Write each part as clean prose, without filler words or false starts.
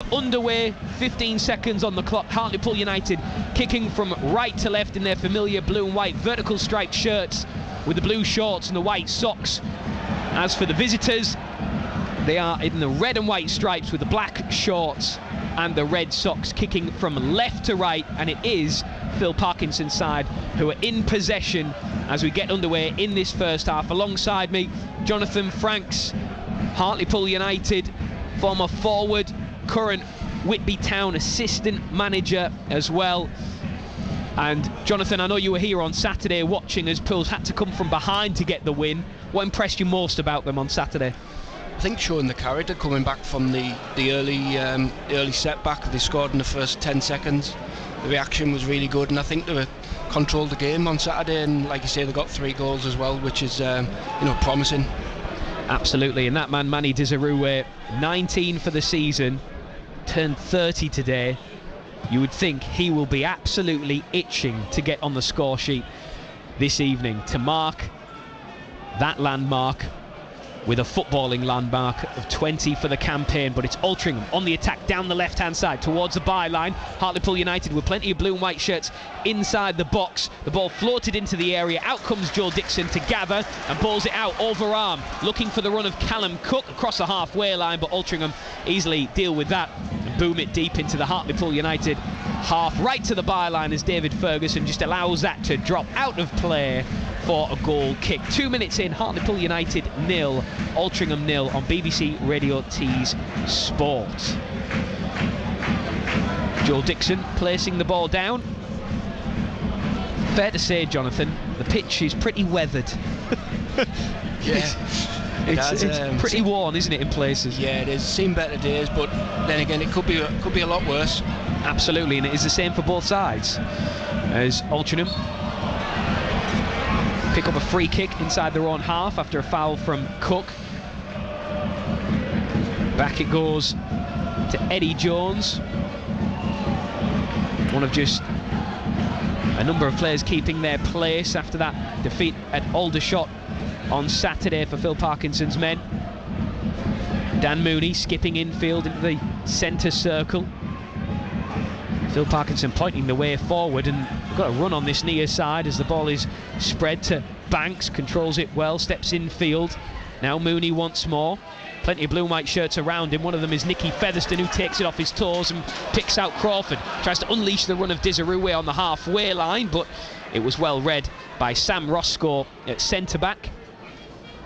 Underway, 15 seconds on the clock. Hartlepool United kicking from right to left in their familiar blue and white vertical striped shirts with the blue shorts and the white socks. As for the visitors, they are in the red and white stripes with the black shorts and the red socks, kicking from left to right, and it is Phil Parkinson's side who are in possession as we get underway in this first half. Alongside me, Jonathan Franks, Hartlepool United former forward, current Whitby Town assistant manager as well. And Jonathan, I know you were here on Saturday watching as Pools had to come from behind to get the win. What impressed you most about them on Saturday? I think showing the character, coming back from the early setback. They scored in the first 10 seconds. The reaction was really good, and I think they controlled the game on Saturday. And like you say, they got 3 goals as well, which is promising. Absolutely, and that man Manny Desirue, 19 for the season, turned 30 today. You would think he will be absolutely itching to get on the score sheet this evening to mark that landmark with a footballing landmark of 20 for the campaign. But it's Altrincham on the attack down the left-hand side towards the byline. Hartlepool United with plenty of blue and white shirts inside the box. The ball floated into the area. Out comes Joel Dixon to gather and balls it out over arm, looking for the run of Callum Cook across the halfway line, but Altrincham easily deal with that and boom it deep into the Hartlepool United half, right to the byline as David Ferguson just allows that to drop out of play for a goal kick. 2 minutes in, Hartlepool United 0, Altrincham 0 on BBC Radio T's Sport. Joel Dixon placing the ball down. Fair to say, Jonathan, the pitch is pretty weathered. Yeah. It's pretty worn, isn't it, in places? Yeah, it is. Seen better days, but then again, it could be a lot worse. Absolutely, and it is the same for both sides. As Altrincham pick up a free kick inside their own half after a foul from Cook. Back it goes to Eddie Jones. One of just a number of players keeping their place after that defeat at Aldershot on Saturday for Phil Parkinson's men. Dan Mooney skipping infield into the centre circle. Phil Parkinson pointing the way forward, and got a run on this near side as the ball is spread to Banks, controls it well, steps infield. Now Mooney once more. Plenty of blue and white shirts around him. One of them is Nicky Featherstone, who takes it off his toes and picks out Crawford. Tries to unleash the run of Desirue on the halfway line, but it was well read by Sam Roscoe at centre-back.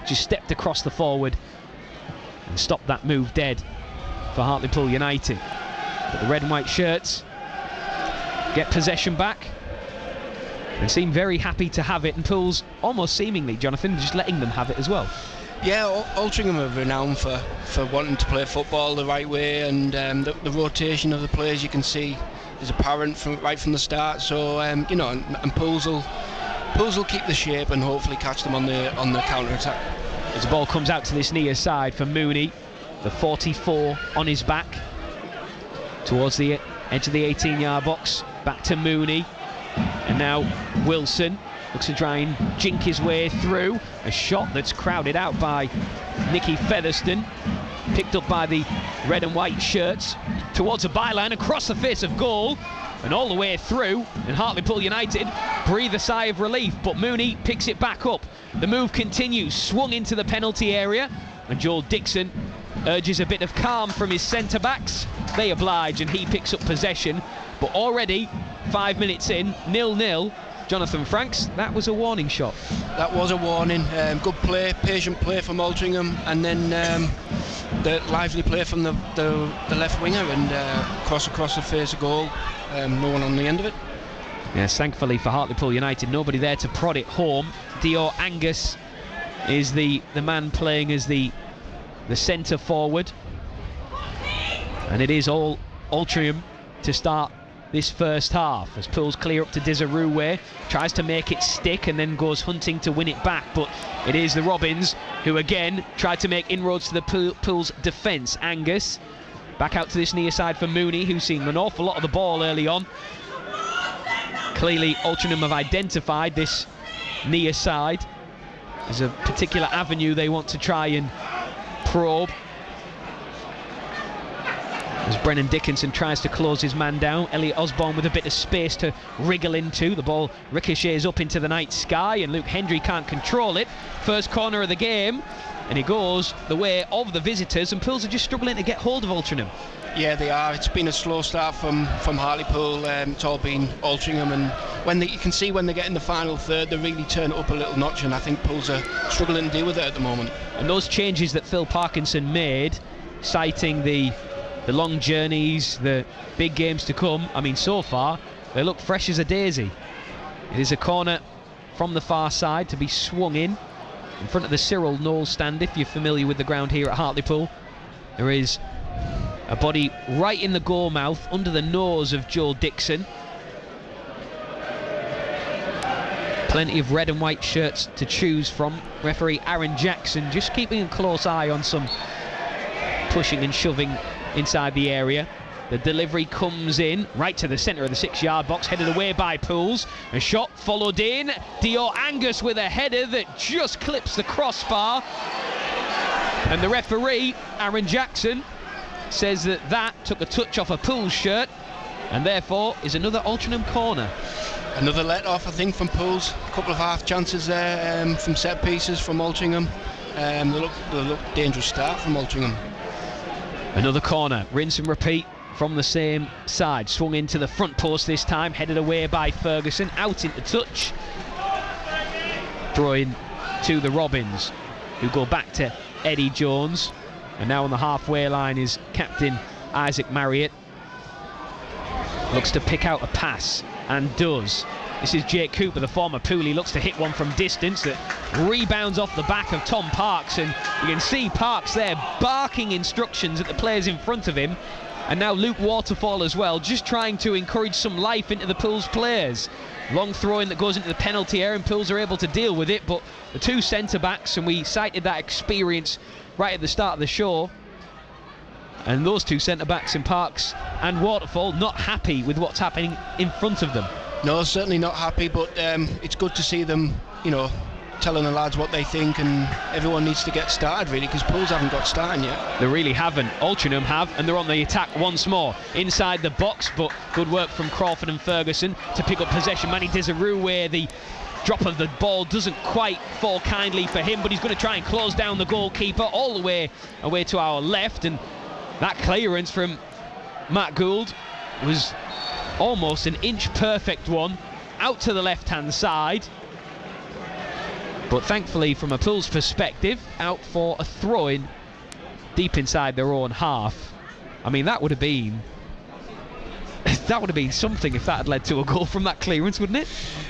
Just stepped across the forward and stopped that move dead for Hartlepool United. But the red and white shirts get possession back and seem very happy to have it, and Pools almost seemingly, Jonathan, just letting them have it as well. Yeah, Altrincham are renowned for wanting to play football the right way, and the rotation of the players you can see is apparent right from the start. So and Pools will keep the shape and hopefully catch them on the counter attack. As the ball comes out to this near side for Mooney, the 44 on his back towards the edge of the 18-yard box. Back to Mooney, and now Wilson looks to try and jink his way through. A shot that's crowded out by Nicky Featherstone, picked up by the red and white shirts towards a byline, across the face of goal and all the way through, and Hartlepool United breathe a sigh of relief, but Mooney picks it back up. The move continues, swung into the penalty area, and Joel Dixon urges a bit of calm from his centre-backs. They oblige and he picks up possession, but already 5 minutes in, 0-0. Jonathan Franks, that was a warning shot. That was a warning. Good play, patient play from Altrincham, and then the lively play from the left winger, and across the face of goal. No one on the end of it. Yes, thankfully for Hartlepool United, nobody there to prod it home. Dio Angus is the man playing as the centre forward, and it is all Altrincham to start this first half as Pools clear up to Desirue, tries to make it stick and then goes hunting to win it back, but it is the Robins who again tried to make inroads to the Pools defence. Angus back out to this near side for Mooney, who's seen an awful lot of the ball early on. Clearly Altrincham have identified this near side as a particular avenue they want to try and probe. as Brennan Dickinson tries to close his man down. Elliot Osborne with a bit of space to wriggle into. The ball ricochets up into the night sky and Luke Hendry can't control it. First corner of the game, and it goes the way of the visitors, and Pools are just struggling to get hold of Altrincham. Yeah, they are. It's been a slow start from Hartlepool. It's all been Altrincham, and you can see when they get in the final third, they really turn it up a little notch, and I think Pools are struggling to deal with it at the moment. And those changes that Phil Parkinson made, citing the long journeys, the big games to come, I mean, so far they look fresh as a daisy. It is a corner from the far side to be swung in front of the Cyril Knowles stand. If you're familiar with the ground here at Hartlepool, there is a body right in the goal mouth under the nose of Joel Dixon. Plenty of red and white shirts to choose from. Referee Aaron Jackson just keeping a close eye on some pushing and shoving inside the area. The delivery comes in right to the centre of the 6-yard box, headed away by Pools. A shot followed in. Dior Angus with a header that just clips the crossbar. And the referee, Aaron Jackson, says that took a touch off a Pools shirt and therefore is another Altrincham corner. Another let off, I think, from Pools. A couple of half chances there from set pieces from Altrincham. They look dangerous start from Altrincham. Another corner, rinse and repeat from the same side. Swung into the front post this time, headed away by Ferguson, out into touch. Throwing to the Robins, who go back to Eddie Jones. And now on the halfway line is captain Isaac Marriott. Looks to pick out a pass, and does. This is Jake Cooper, the former Pooley, looks to hit one from distance that rebounds off the back of Tom Parks, and you can see Parks there barking instructions at the players in front of him. And now Luke Waterfall as well, just trying to encourage some life into the Pools players. Long throw-in that goes into the penalty area, and Pools are able to deal with it, but the two centre-backs, and we cited that experience right at the start of the show, and those two centre-backs in Parks and Waterfall not happy with what's happening in front of them. No, certainly not happy, but it's good to see them, telling the lads what they think, and everyone needs to get started really, because Pools haven't got starting yet. They really haven't. Altrincham have, and they're on the attack once more inside the box, but good work from Crawford and Ferguson to pick up possession. Manny Desirou, where the drop of the ball doesn't quite fall kindly for him, but he's going to try and close down the goalkeeper all the way away to our left, and that clearance from Matt Gould was almost an inch perfect one out to the left hand side, but thankfully from a Pools perspective out for a throw-in deep inside their own half. I mean, that would have been something if that had led to a goal from that clearance, wouldn't it?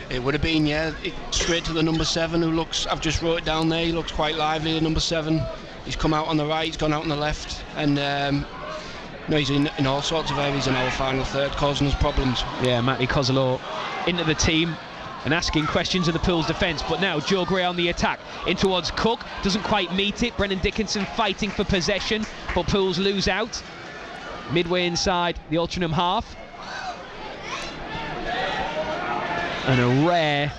It would have been, yeah. Straight to the number 7, who looks, I've just wrote it down there, he looks quite lively, the number 7. He's come out on the right, he's gone out on the left, and he's in all sorts of areas in our final third, causing us problems. Yeah, Matty Kozolo into the team and asking questions of the Pools defence, but now Joe Gray on the attack in towards Cook, doesn't quite meet it. Brennan Dickinson fighting for possession, but Pools lose out midway inside the Altrincham half. And a rare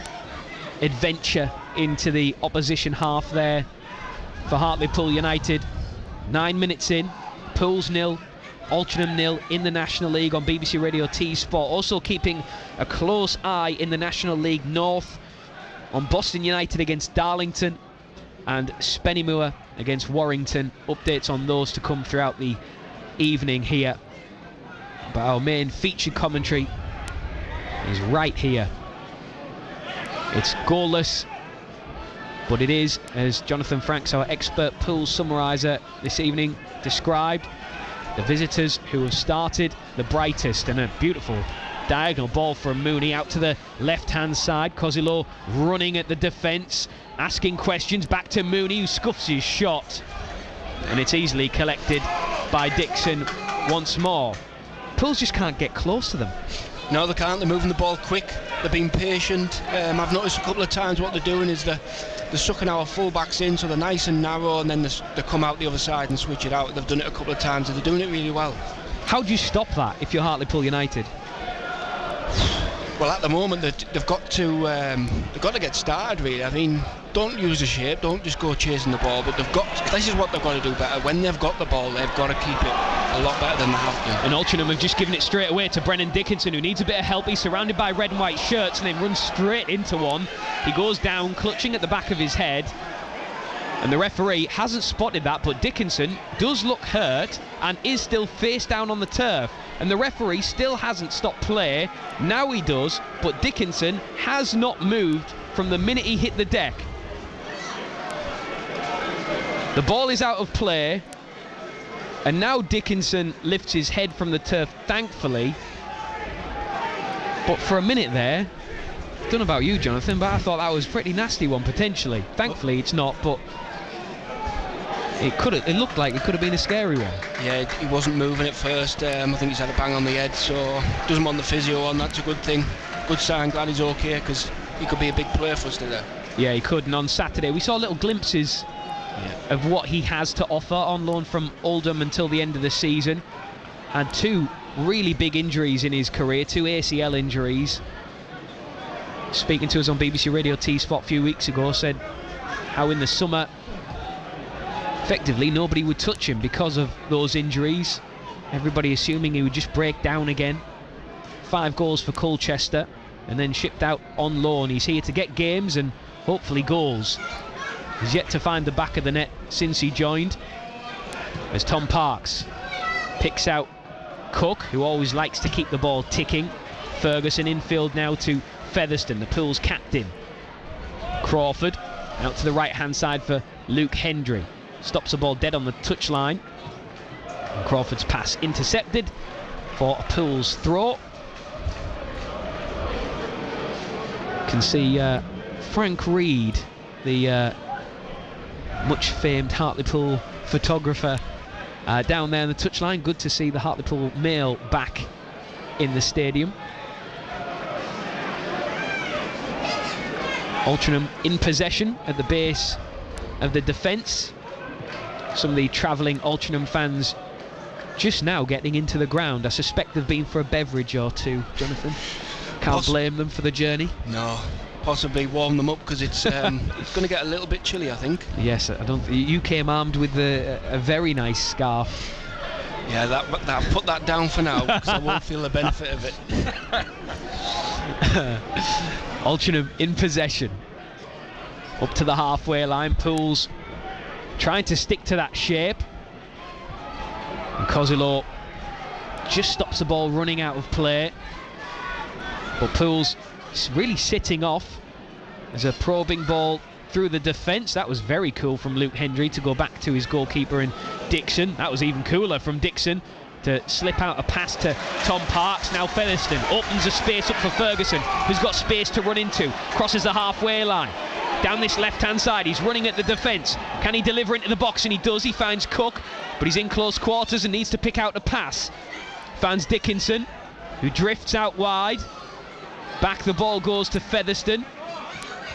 adventure into the opposition half there for Hartlepool United. 9 minutes in, Pools 0, Altrincham 0 in the National League on BBC Radio T Sport. Also keeping a close eye in the National League North on Boston United against Darlington and Spennymoor against Warrington. Updates on those to come throughout the evening here. But our main featured commentary is right here. It's goalless, but it is, as Jonathan Franks, our expert Pools summariser this evening, described, the visitors who have started the brightest. And a beautiful diagonal ball from Mooney out to the left-hand side. Kozilo running at the defence, asking questions, back to Mooney, who scuffs his shot. And it's easily collected by Dixon once more. Pools just can't get close to them. No, they can't. They're moving the ball quick. They're being patient. I've noticed a couple of times what they're doing is they're sucking our full-backs in, so they're nice and narrow, and then they come out the other side and switch it out. They've done it a couple of times, and they're doing it really well. How do you stop that if you're Hartlepool United? Well, at the moment they've got to get started really. I mean, don't use the shape, don't just go chasing the ball, but this is what they've got to do better. When they've got the ball, they've got to keep it a lot better than they have done. And Altrincham have just given it straight away to Brennan Dickinson, who needs a bit of help. He's surrounded by red and white shirts and then runs straight into one. He goes down, clutching at the back of his head. And the referee hasn't spotted that, but Dickinson does look hurt and is still face down on the turf. And the referee still hasn't stopped play. Now he does, but Dickinson has not moved from the minute he hit the deck. The ball is out of play, and now Dickinson lifts his head from the turf, thankfully. But for a minute there, I don't know about you, Jonathan, but I thought that was a pretty nasty one, potentially. Thankfully it's not, but it looked like it could have been a scary one. Yeah, he wasn't moving at first. I think he's had a bang on the head, so doesn't want the physio on. That's a good thing. Good sign. Glad he's okay, because he could be a big player for us today. Yeah, he could. And on Saturday we saw little glimpses of what he has to offer on loan from Oldham until the end of the season. Had two really big injuries in his career, 2 ACL injuries. Speaking to us on BBC Radio T-Spot a few weeks ago, said how in the summer effectively nobody would touch him because of those injuries. Everybody assuming he would just break down again. 5 goals for Colchester and then shipped out on loan. He's here to get games and hopefully goals. He's yet to find the back of the net since he joined, as Tom Parks picks out Cook, who always likes to keep the ball ticking. Ferguson infield now to Featherstone, the Pool's captain. Crawford out to the right hand side for Luke Hendry. Stops the ball dead on the touchline. And Crawford's pass intercepted for a Pool's throw. Can see Frank Reed, the much famed Hartlepool photographer, down there on the touchline. Good to see the Hartlepool Mail back in the stadium. Altrincham in possession at the base of the defence. Some of the travelling Altrincham fans just now getting into the ground. I suspect they've been for a beverage or two, Jonathan. Can't blame them for the journey. No, possibly warm them up, because it's going to get a little bit chilly, I think. Yes, I don't. You came armed with a very nice scarf. Yeah, that put that down for now, because I won't feel the benefit of it. Altrincham in possession, up to the halfway line. Pools trying to stick to that shape, and Kozilo just stops the ball running out of play. But Pools really sitting off. There's a probing ball through the defence. That was very cool from Luke Hendry to go back to his goalkeeper in Dixon. That was even cooler from Dixon to slip out a pass to Tom Parks. Now Featherstone opens a space up for Ferguson, who's got space to run into. Crosses the halfway line. Down this left-hand side, he's running at the defence. Can he deliver into the box? And he does. He finds Cook, but he's in close quarters and needs to pick out a pass. Finds Dickinson, who drifts out wide. Back the ball goes to Featherstone.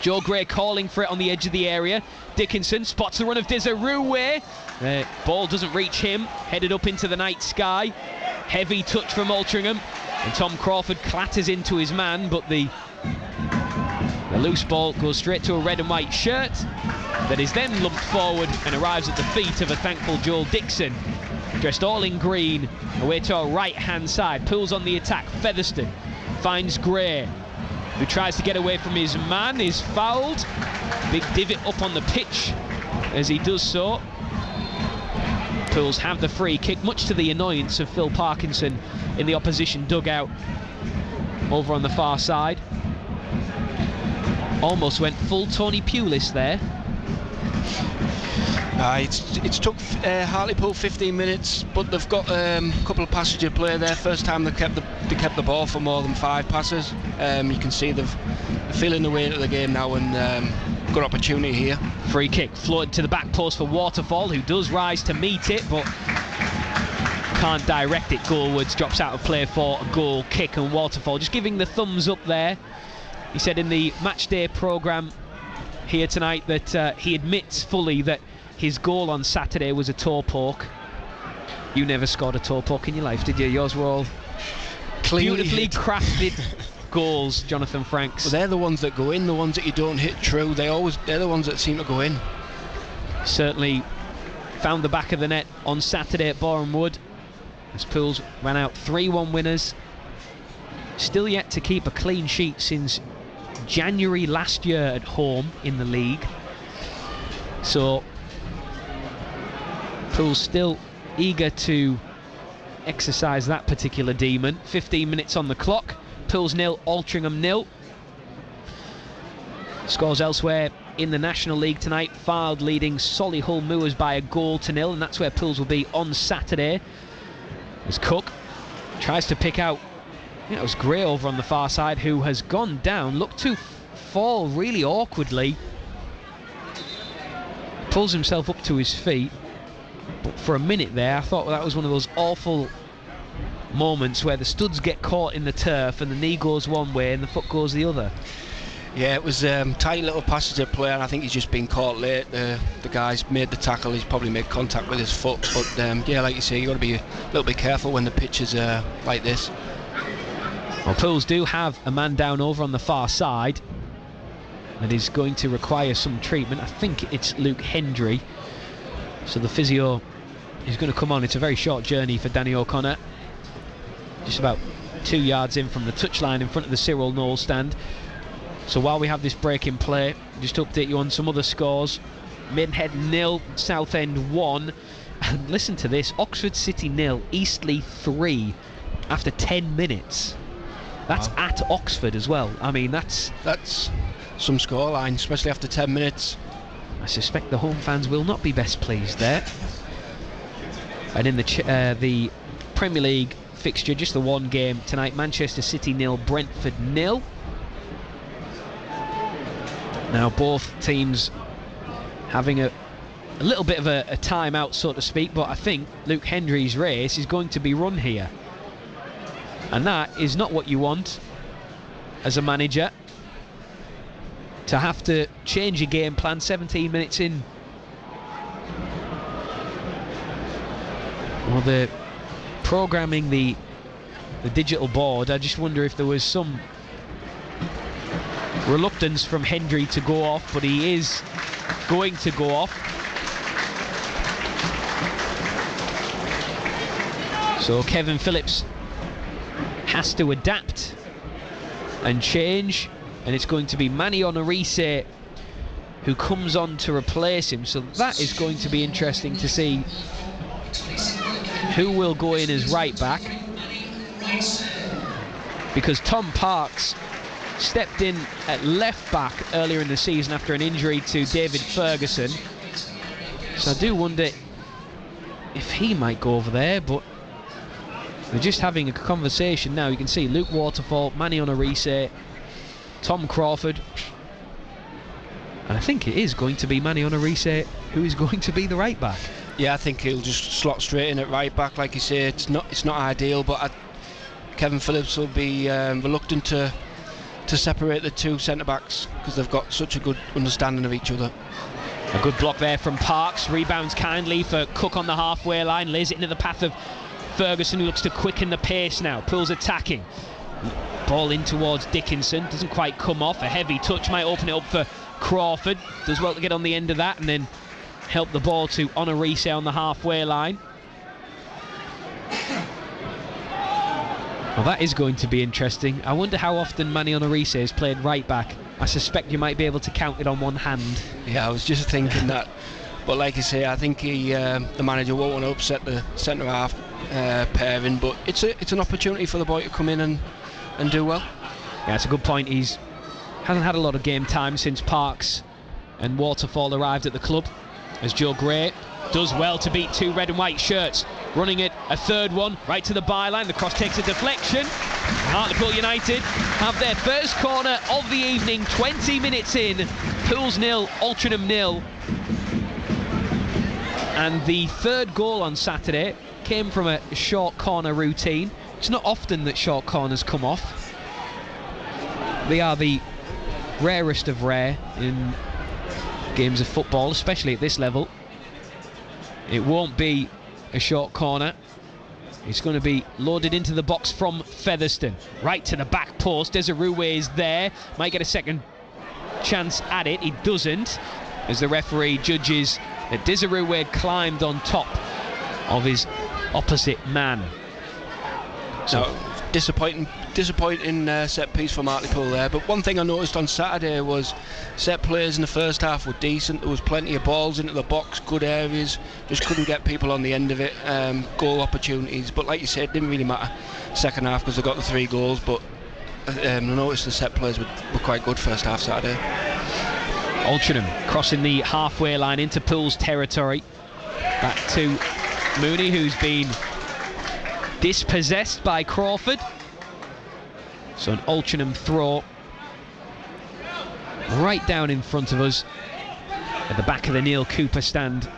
Joe Gray calling for it on the edge of the area. Dickinson spots the run of Desirue. The ball doesn't reach him. Headed up into the night sky. Heavy touch from Altrincham. And Tom Crawford clatters into his man, but the loose ball goes straight to a red and white shirt that is then lumped forward and arrives at the feet of a thankful Joel Dixon, dressed all in green, away to our right hand side. Pulls on the attack. Featherstone finds Gray, who tries to get away from his man, is fouled. Big divot up on the pitch as he does so. Pools have the free kick, much to the annoyance of Phil Parkinson in the opposition dugout over on the far side. Almost went full Tony Pulis there. It's took Hartlepool 15 minutes, but they've got a couple of passes of play there. First time they kept the ball for more than 5 passes. You can see they're feeling the weight of the game now, and good opportunity here. Free kick floated to the back post for Waterfall, who does rise to meet it, but can't direct it goalwards. Drops out of play for a goal kick, and Waterfall just giving the thumbs up there. He said in the matchday programme here tonight that he admits fully that his goal on Saturday was a toe poke. You never scored a toe poke in your life, did you? Yours were all beautifully crafted goals, Jonathan Franks. Well, they're the ones that go in, the ones that you don't hit true. They're the ones that seem to go in. Certainly found the back of the net on Saturday at Boreham Wood. as Pools ran out 3-1 winners. Still yet to keep a clean sheet since January last year at home in the league. So Pools still eager to exercise that particular demon. 15 minutes on the clock. Pools 0, Altrincham 0. Scores elsewhere in the National League tonight. Fylde leading Solihull Moors by 1-0, and that's where Pools will be on Saturday. As Cook tries to pick out, it was Gray over on the far side, who has gone down, looked to fall really awkwardly. Pulls himself up to his feet, but for a minute there I thought that was one of those awful moments where the studs get caught in the turf and the knee goes one way and the foot goes the other. Yeah, it was tight little passes at play, and I think he's just been caught late. The guy's made the tackle, he's probably made contact with his foot, but yeah, like you say, you've got to be a little bit careful when the pitch is like this. Well, Pools do have a man down over on the far side that is going to require some treatment. I think it's Luke Hendry, so the physio is going to come on. It's a very short journey for Danny O'Connor, just about 2 yards in from the touchline in front of the Cyril Knowles stand. So while we have this break in play, just to update you on some other scores. Maidenhead 0, Southend 1, and listen to this, Oxford City 0, Eastleigh 3 after 10 minutes. That's wow. At Oxford as well. I mean, that's some scoreline, especially after 10 minutes. I suspect the home fans will not be best pleased there. And in the Premier League fixture, just the one game tonight, Manchester City 0, Brentford 0. Now both teams having a little bit of a timeout, so to speak, but I think Luke Hendry's race is going to be run here. And that is not what you want as a manager, to have to change your game plan 17 minutes in. Well, the programming, the digital board, I just wonder if there was some reluctance from Hendry to go off, but he is going to go off. So Kevin Phillips has to adapt and change, and it's going to be Manny Onorise who comes on to replace him. So that is going to be interesting to see who will go in as right back, because Tom Parks stepped in at left back earlier in the season after an injury to David Ferguson. So I do wonder if he might go over there, but they're just having a conversation now. You can see Luke Waterfall, Manny Onorise, Tom Crawford, and I think it is going to be Manny Onorise who is going to be the right back. Yeah, I think he'll just slot straight in at right back. Like you say, it's not ideal, but Kevin Phillips will be reluctant to separate the two centre backs because they've got such a good understanding of each other. A good block there from Parks, rebounds kindly for Cook on the halfway line, lays it into the path of Ferguson, who looks to quicken the pace now. Pools attacking, ball in towards Dickinson, doesn't quite come off. A heavy touch might open it up for Crawford, does well to get on the end of that and then help the ball to Onorise on the halfway line. Well, that is going to be interesting. I wonder how often Manny Onorise has played right back. I suspect you might be able to count it on one hand. Yeah, I was just thinking that. But like I say, I think the manager won't want to upset the centre half pairing, but it's an opportunity for the boy to come in and do well. Yeah, it's a good point. He's hasn't had a lot of game time since Parks and Waterfall arrived at the club, as Joe Gray does well to beat two red and white shirts, running it a third one right to the byline. The cross takes a deflection. Hartlepool United have their first corner of the evening, 20 minutes in. Pools 0, Altrincham 0. And the third goal on Saturday came from a short corner routine. It's not often that short corners come off. They are the rarest of rare in games of football, especially at this level. It won't be a short corner. It's going to be loaded into the box from Featherstone, right to the back post. Desirue is there, might get a second chance at it. He doesn't, as the referee judges that Desirue climbed on top of his opposite man. So disappointing set piece from Hartlepool there. But one thing I noticed on Saturday was set plays in the first half were decent. There was plenty of balls into the box, good areas, just couldn't get people on the end of it, goal opportunities. But like you said, it didn't really matter second half because they got the 3 goals. But I noticed the set plays were quite good first half Saturday. Altrincham crossing the halfway line into Pool's territory. Back to Mooney, who's been dispossessed by Crawford. So an Altrincham throw right down in front of us at the back of the Neil Cooper stand,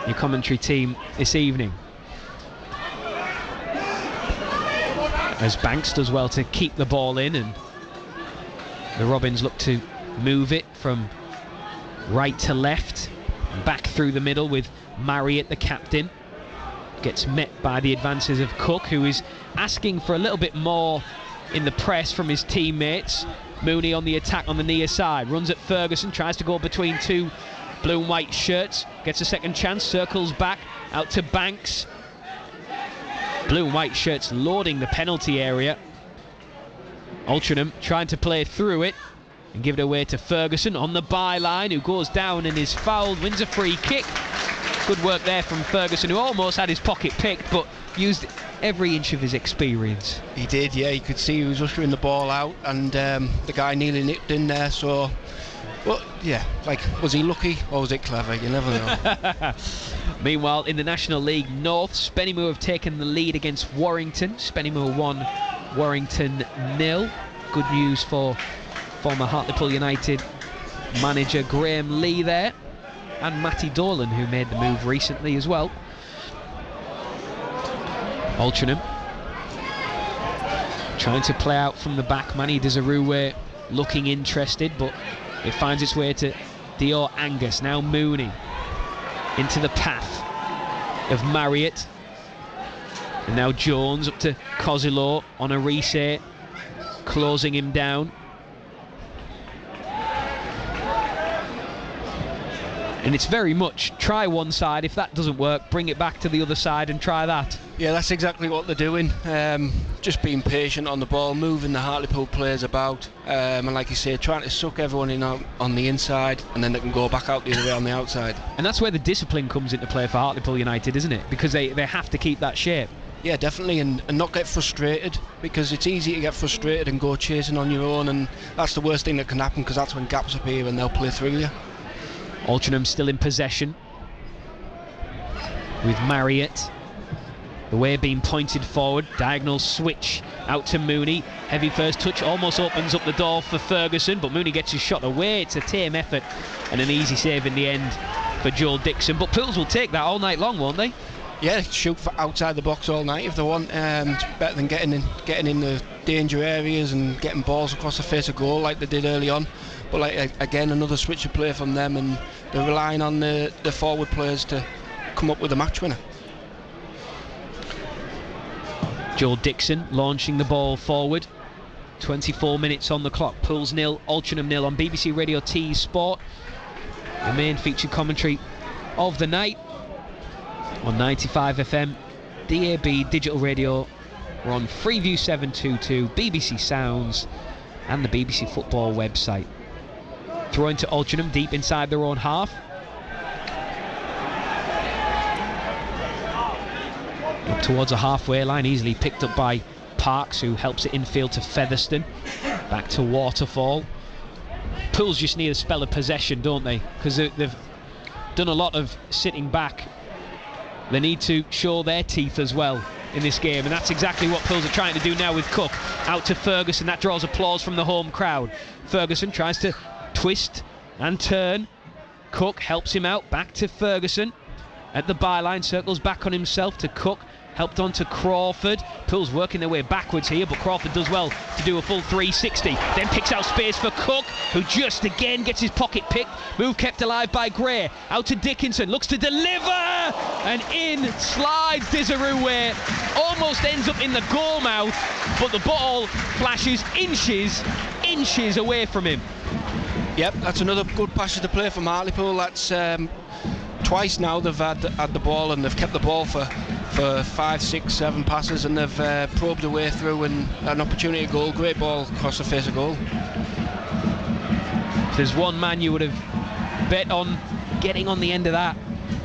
your commentary team this evening. As Banks does well to keep the ball in, and the Robins look to move it from right to left, back through the middle with Marriott, the captain. Gets met by the advances of Cook, who is asking for a little bit more in the press from his teammates. Mooney on the attack on the near side, runs at Ferguson, tries to go between 2 blue and white shirts, gets a second chance, circles back out to Banks. Blue and white shirts loading the penalty area. Altrincham trying to play through it and give it away to Ferguson on the byline, who goes down and is fouled, wins a free kick. Good work there from Ferguson, who almost had his pocket picked but used every inch of his experience. He did, yeah. You could see he was ushering the ball out, and the guy nearly nipped in there. So, well, yeah, like, was he lucky or was it clever? You never know. Meanwhile, in the National League North, Spennymoor have taken the lead against Warrington. Spennymoor 1, Warrington 0. Good news for former Hartlepool United manager Graham Lee there, and Matty Dolan, who made the move recently as well. Altrincham trying to play out from the back. Manny Desirue looking interested, but it finds its way to Dior Angus. Now Mooney into the path of Marriott, and now Jones up to Cosilo on a reset, closing him down. And it's very much try one side, if that doesn't work, bring it back to the other side and try that. Yeah, that's exactly what they're doing. Just being patient on the ball, moving the Hartlepool players about, and like you say, trying to suck everyone in on the inside, and then they can go back out the other way on the outside. And that's where the discipline comes into play for Hartlepool United, isn't it? Because they have to keep that shape. Yeah, definitely, and not get frustrated, because it's easy to get frustrated and go chasing on your own, and that's the worst thing that can happen, because that's when gaps appear and they'll play through you. Altrincham still in possession with Marriott. The way being pointed forward, diagonal switch out to Mooney. Heavy first touch, almost opens up the door for Ferguson, but Mooney gets his shot away. It's a tame effort and an easy save in the end for Joel Dixon. But Pools will take that all night long, won't they? Yeah, shoot for outside the box all night if they want. It's better than getting in the danger areas and getting balls across the face of goal like they did early on. But like again, another switch of play from them, and they're relying on the forward players to come up with a match winner. Joel Dixon launching the ball forward. 24 minutes on the clock. Pools 0, Altrincham 0 on BBC Radio T Sport. The main featured commentary of the night on 95 FM, DAB digital radio. We're on Freeview 722, BBC Sounds, and the BBC Football website. Throwing to Altrincham deep inside their own half. Up towards a halfway line, easily picked up by Parks, who helps it infield to Featherstone. Back to Waterfall. Pools just need a spell of possession, don't they? Because they've done a lot of sitting back. They need to show their teeth as well in this game, and that's exactly what Pools are trying to do now with Cook. Out to Ferguson, that draws applause from the home crowd. Ferguson tries to twist and turn. Cook helps him out, back to Ferguson. At the byline, circles back on himself to Cook. Helped on to Crawford. Pools working their way backwards here, but Crawford does well to do a full 360. Then picks out space for Cook, who just again gets his pocket picked. Move kept alive by Gray. Out to Dickinson, looks to deliver, and in slides Desirue. Almost ends up in the goal mouth, but the ball flashes inches away from him. Yep, that's another good passage to play from Hartlepool. That's twice now they've had the ball, and they've kept the ball for for 5, 6, 7 passes, and they've probed their way through and an opportunity to goal. Great ball across the face of goal. If there's one man you would have bet on getting on the end of that,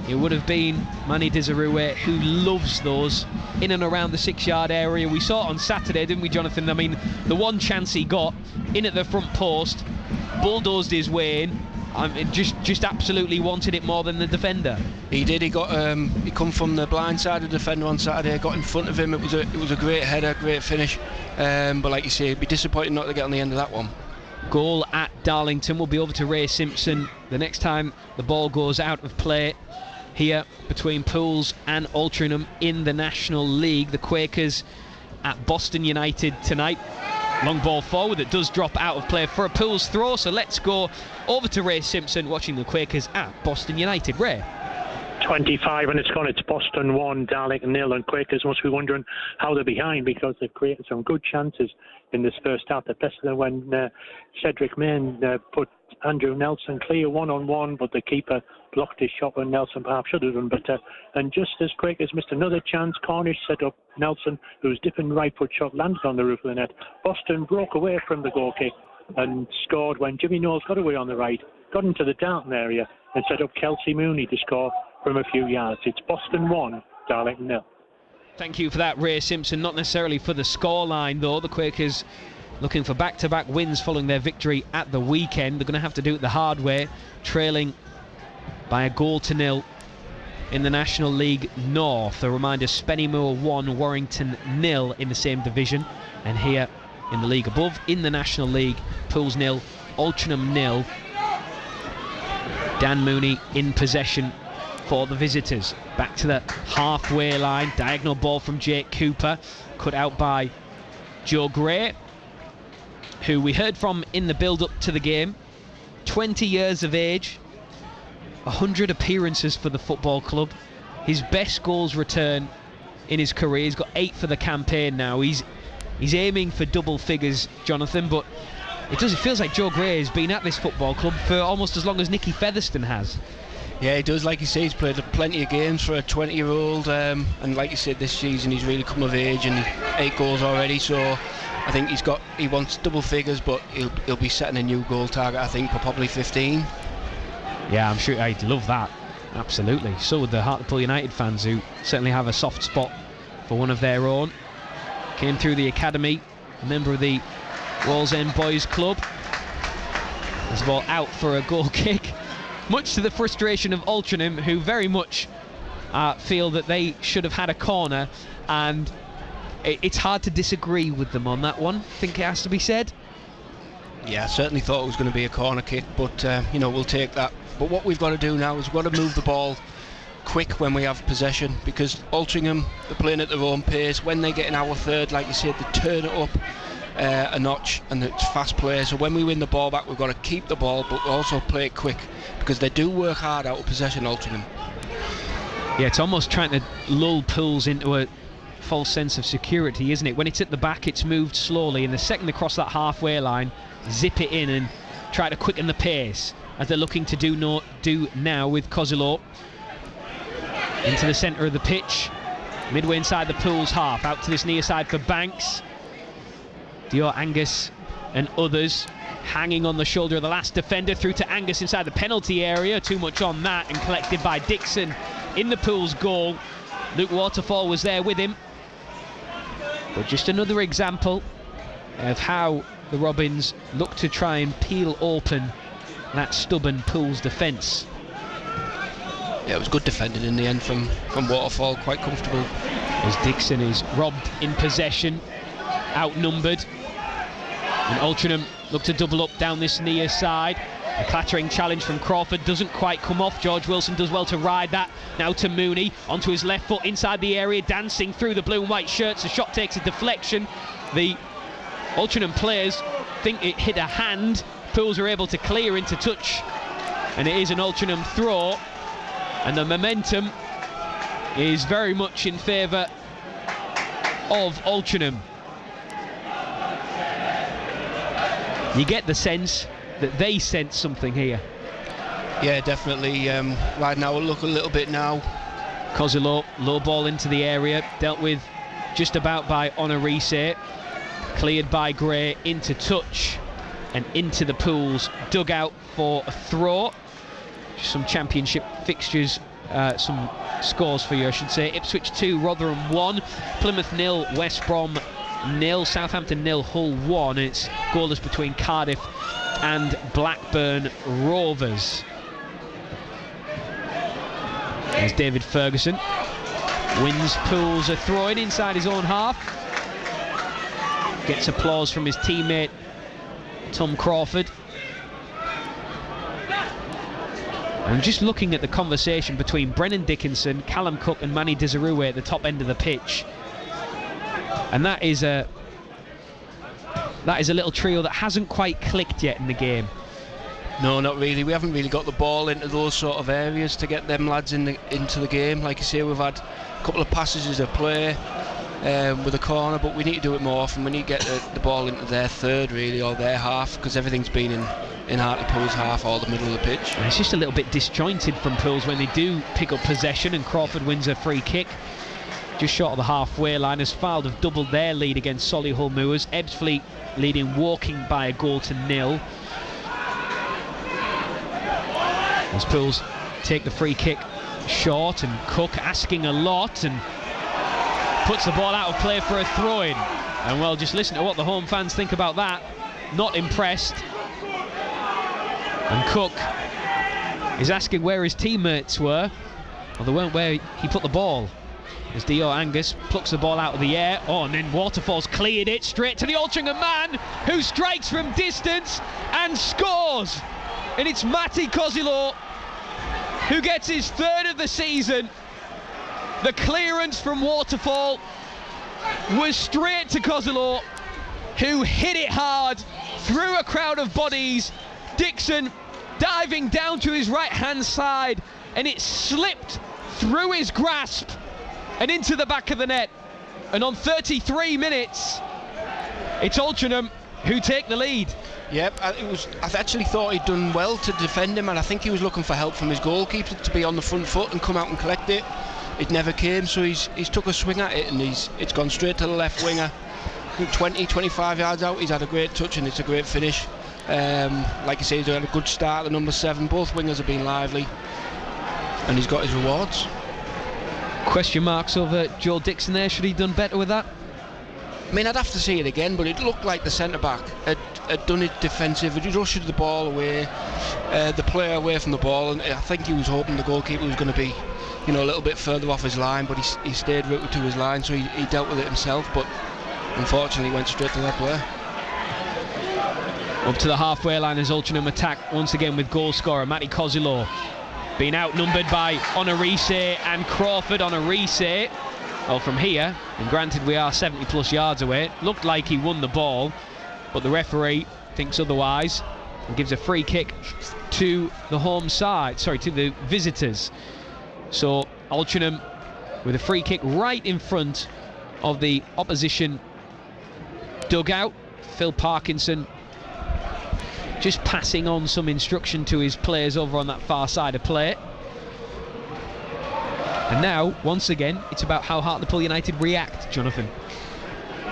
it would have been Manny Desirue, who loves those in and around the 6-yard area. We saw it on Saturday, didn't we, Jonathan? I mean, the one chance he got in at the front post, bulldozed his way in. Just absolutely wanted it more than the defender. He did. He got he come from the blind side of the defender on Saturday, got in front of him. It was a great header, great finish. But like you say, it'd be disappointing not to get on the end of that one. Goal at Darlington will be over to Ray Simpson the next time the ball goes out of play here between Pools and Altrincham in the National League. The Quakers at Boston United tonight. Long ball forward that does drop out of play for a Pools throw, so let's go over to Ray Simpson watching the Quakers at Boston United. Ray. 25 and it's gone. It's Boston 1, Darlington 0, and Quakers must be wondering how they're behind, because they've created some good chances in this first half. They're better than when Cedric Main put Andrew Nelson clear one-on-one, but the keeper blocked his shot when Nelson perhaps should have done better. And just as Quakers missed another chance, Cornish set up Nelson, whose dipping right foot shot landed on the roof of the net. Boston broke away from the goal kick and scored when Jimmy Knowles got away on the right, got into the Darton area and set up Kelsey Mooney to score from a few yards. It's Boston 1, Darlington 0. Thank you for that, Ray Simpson. Not necessarily for the scoreline, though. The Quakers looking for back-to-back wins following their victory at the weekend. They're going to have to do it the hard way, trailing by 1-0 in the National League North. A reminder, Spennymoor 1, Warrington 0 in the same division. And here in the league above, in the National League, Pools 0, Altrincham 0. Dan Mooney in possession for the visitors. Back to the halfway line, diagonal ball from Jake Cooper, cut out by Joe Gray, who we heard from in the build-up to the game. 20 years of age, 100 appearances for the football club. His best goals return in his career. He's got 8 for the campaign now. He's aiming for double figures, Jonathan, but it feels like Joe Gray has been at this football club for almost as long as Nicky Featherstone has. Yeah, he does. Like you say, he's played plenty of games for a 20-year-old, and like you said, this season he's really come of age and 8 goals already. So I think he wants double figures, but he'll be setting a new goal target, I think, for probably 15. Yeah, I'm sure I'd love that. Absolutely. So would the Hartlepool United fans, who certainly have a soft spot for one of their own. Came through the academy, a member of the Wallsend Boys Club. There's the ball out for a goal kick, much to the frustration of Altrincham, who very much feel that they should have had a corner, and it's hard to disagree with them on that one, I think it has to be said. Yeah, I certainly thought it was going to be a corner kick, but we'll take that. But what we've got to do now is we've got to move the ball quick when we have possession, because Altrincham, they're playing at their own pace. When they get in our third, like you said, they turn it up a notch, and it's fast play. So when we win the ball back, we've got to keep the ball, but also play it quick, because they do work hard out of possession, Altrincham. Yeah, it's almost trying to lull Pools into a false sense of security, isn't it? When it's at the back, it's moved slowly, and the second they cross that halfway line, zip it in and try to quicken the pace, as they're looking to do now with Kozilo. Into the centre of the pitch, midway inside the Pools half, out to this near side for Banks. Dior Angus and others hanging on the shoulder of the last defender, through to Angus inside the penalty area. Too much on that, and collected by Dixon in the Pools goal. Luke Waterfall was there with him. But just another example of how the Robins look to try and peel open that stubborn Pools defence. Yeah, it was good defending in the end from Waterfall, quite comfortable. As Dixon is robbed in possession, outnumbered. And Altrincham look to double up down this near side. A clattering challenge from Crawford doesn't quite come off. George Wilson does well to ride that. Now to Mooney, onto his left foot inside the area, dancing through the blue and white shirts. The shot takes a deflection. The Altrincham players think it hit a hand. Pools are able to clear into touch, and it is an Altrincham throw, and the momentum is very much in favour of Altrincham. You get the sense that they sense something here. Yeah, definitely. Riding our luck a little bit now. Kozilo, low ball into the area, dealt with just about by Onarise, cleared by Gray, into touch and into the Pools dugout for a throw. Some championship fixtures, some scores for you, I should say. Ipswich 2, Rotherham 1, Plymouth 0, West Brom 0, Southampton 0, Hull 1. It's goalless between Cardiff and Blackburn Rovers. There's David Ferguson. Wins Pools a throw-in inside his own half. Gets applause from his teammate Tom Crawford. I'm just looking at the conversation between Brennan Dickinson, Callum Cook and Manny Desirue at the top end of the pitch. And that is a little trio that hasn't quite clicked yet in the game. No, not really. We haven't really got the ball into those sort of areas to get them lads into the game. Like you say, we've had a couple of passages of play with a corner, but we need to do it more often. We need to get the ball into their third, really, or their half, because everything's been in Hartlepool's half or the middle of the pitch. And it's just a little bit disjointed from Pools when they do pick up possession, and Crawford wins a free kick just short of the halfway line, as Fylde have doubled their lead against Solihull Moors. Ebbsfleet leading Woking by a goal to 0. As Pools take the free kick short, and Cook asking a lot and puts the ball out of play for a throw-in. And well, just listen to what the home fans think about that. Not impressed. And Cook is asking where his teammates were. Well, they weren't where he put the ball. As Dio Angus plucks the ball out of the air. Oh, and then Waterfall's cleared it straight to the Altrincham man, who strikes from distance and scores. And it's Matti Kozilo who gets his third of the season. The clearance from Waterfall was straight to Kozilo, who hit it hard through a crowd of bodies. Dixon diving down to his right hand side, and it slipped through his grasp and into the back of the net. And on 33 minutes, it's Altrincham who take the lead. Yep, I actually thought he'd done well to defend him, and I think he was looking for help from his goalkeeper to be on the front foot and come out and collect it. It never came, so he's took a swing at it, and it's gone straight to the left winger. I think 20-25 yards out. He's had a great touch, and it's a great finish. Like I say, he's had a good start at number 7. Both wingers have been lively, and he's got his rewards. Question marks over Joe Dixon there. Should he have done better with that? I mean, I'd have to see it again, but it looked like the centre-back had done it defensive. He rushed the ball away, the player away from the ball, and I think he was hoping the goalkeeper was going to be, a little bit further off his line, but he stayed rooted to his line, so he dealt with it himself, but unfortunately went straight to that player. Up to the halfway line as Altrincham attack once again with goal scorer Matti Kozilo. Being outnumbered by Onarise and Crawford. Onarise, well, from here, and granted we are 70 plus yards away, looked like he won the ball, but the referee thinks otherwise and gives a free kick to the home side, to the visitors. So Altrincham with a free kick right in front of the opposition dugout. Phil Parkinson just passing on some instruction to his players over on that far side of play. And now, once again, it's about how Hartlepool United react, Jonathan.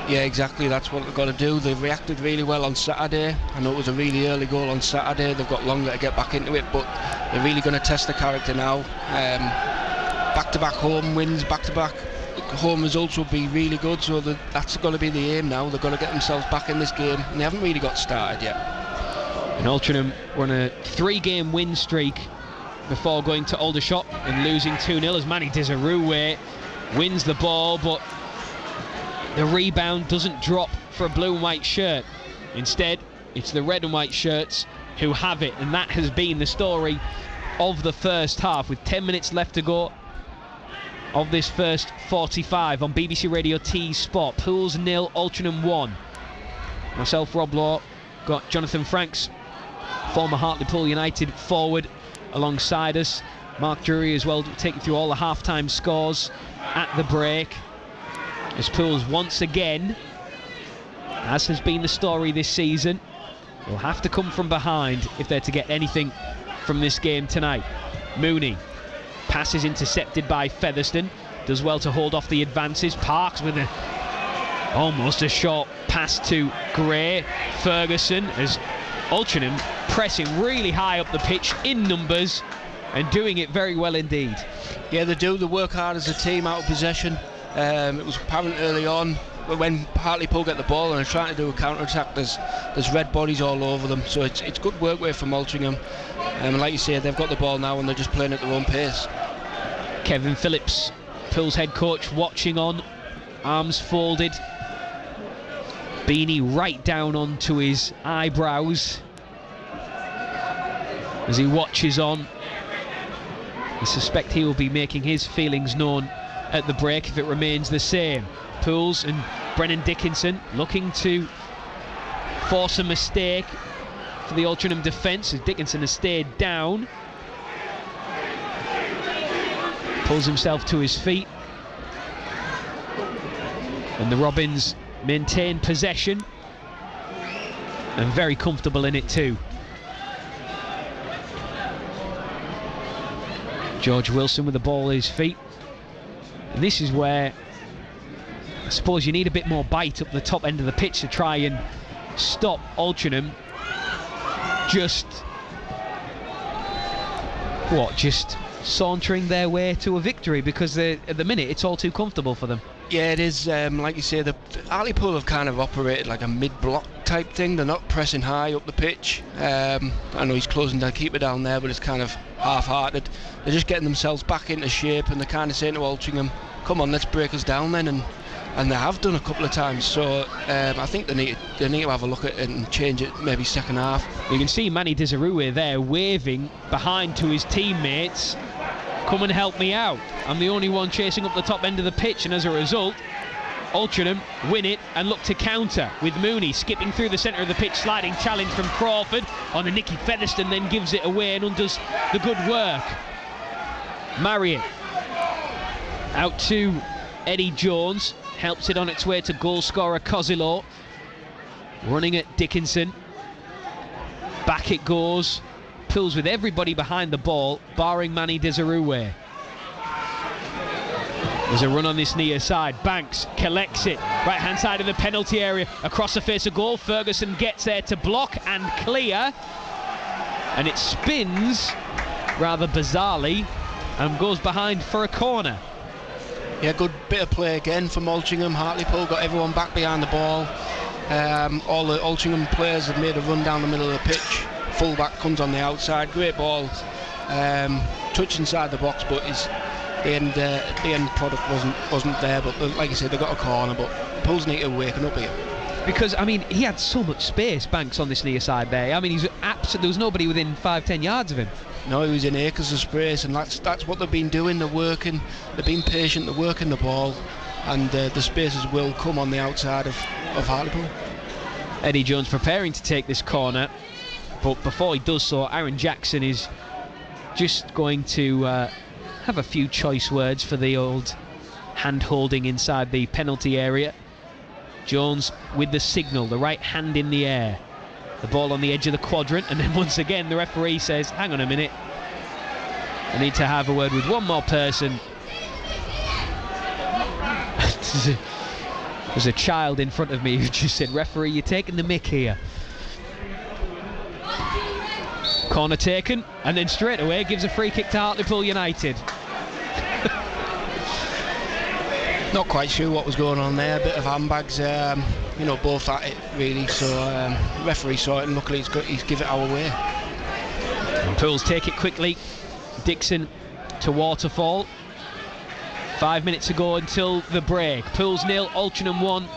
Yeah, exactly, that's what they've got to do. They reacted really well on Saturday. I know it was a really early goal on Saturday. They've got longer to get back into it, but they're really going to test the character now. Back-to-back home wins, back-to-back home results will be really good, so that's going to be the aim now. They've got to get themselves back in this game, and they haven't really got started yet. And Altrincham were on a 3-game win streak before going to Aldershot and losing 2-0 as Manny Desirue wins the ball, but the rebound doesn't drop for a blue and white shirt. Instead, it's the red and white shirts who have it, and that has been the story of the first half, with 10 minutes left to go of this first 45 on BBC Radio T Sport. Pools 0, Altrincham 1. Myself, Rob Law, got Jonathan Franks, former Hartlepool United forward, alongside us. Mark Drury as well to take you through all the half-time scores at the break. As Pools once again, as has been the story this season, will have to come from behind if they're to get anything from this game tonight. Mooney Pass is intercepted by Featherstone. Does well to hold off the advances. Parks with almost a short pass to Gray. Ferguson, as Altrincham pressing really high up the pitch in numbers and doing it very well indeed. Yeah, they do. They work hard as a team out of possession. It was apparent early on when Hartlepool get the ball and are trying to do a counter-attack, there's red bodies all over them, so it's good work rate from Altrincham. And like you say, they've got the ball now and they're just playing at their own pace. Kevin Phillips, Pool's head coach, watching on, arms folded, beanie right down onto his eyebrows as he watches on. I suspect he will be making his feelings known at the break if it remains the same. Pools and Brennan Dickinson looking to force a mistake for the Altrincham defence as Dickinson has stayed down. Pulls himself to his feet. And the Robins maintain possession and very comfortable in it too. George Wilson with the ball at his feet. And this is where I suppose you need a bit more bite up the top end of the pitch to try and stop Altrincham just sauntering their way to a victory, because at the minute it's all too comfortable for them. Yeah, it is. Like you say, the Hartlepool have kind of operated like a mid-block type thing. They're not pressing high up the pitch. I know he's closing their keeper down there, but it's kind of half-hearted. They're just getting themselves back into shape, and they're kind of saying to Altrincham, come on, let's break us down then, and they have done a couple of times. So I think they need to have a look at it and change it maybe second half. You can see Manny Desirue there waving behind to his teammates, come and help me out, I'm the only one chasing up the top end of the pitch. And as a result, Altrincham win it and look to counter with Mooney skipping through the centre of the pitch, sliding challenge from Crawford on a Nicky Featherstone, then gives it away and undoes the good work. Marriott out to Eddie Jones, helps it on its way to goal scorer Kozilo, running at Dickinson, back it goes, pulls with everybody behind the ball barring Manny Desirue. There's a run on this near side. Banks collects it right hand side of the penalty area across the face of goal. Ferguson gets there to block and clear, and it spins rather bizarrely and goes behind for a corner. Yeah, good bit of play again from Altrincham. Hartlepool got everyone back behind the ball. All the Altrincham players have made a run down the middle of the pitch. Fullback comes on the outside. Great ball. Touch inside the box, but the end product wasn't there. But like I said, they got a corner. But Pools need to waken up here. Because, I mean, he had so much space, Banks, on this near side there. I mean, there was nobody within 5-10 yards of him. No, he was in acres of space, and that's what they've been doing. They're working, they've been patient, they're working the ball, and the spaces will come on the outside of Hartlepool. Eddie Jones preparing to take this corner, but before he does so, Aaron Jackson is just going to have a few choice words for the old hand-holding inside the penalty area. Jones with the signal, the right hand in the air. The ball on the edge of the quadrant, and then once again the referee says, hang on a minute, I need to have a word with one more person. There's a child in front of me who just said, referee, you're taking the mick here. Corner taken, and then straight away gives a free kick to Hartlepool United. Not quite sure what was going on there. A bit of handbags, both at it really. So referee saw it, and luckily he's given it our way. And Pools take it quickly. Dixon to Waterfall. 5 minutes ago until the break. Pools 0, Altrincham 1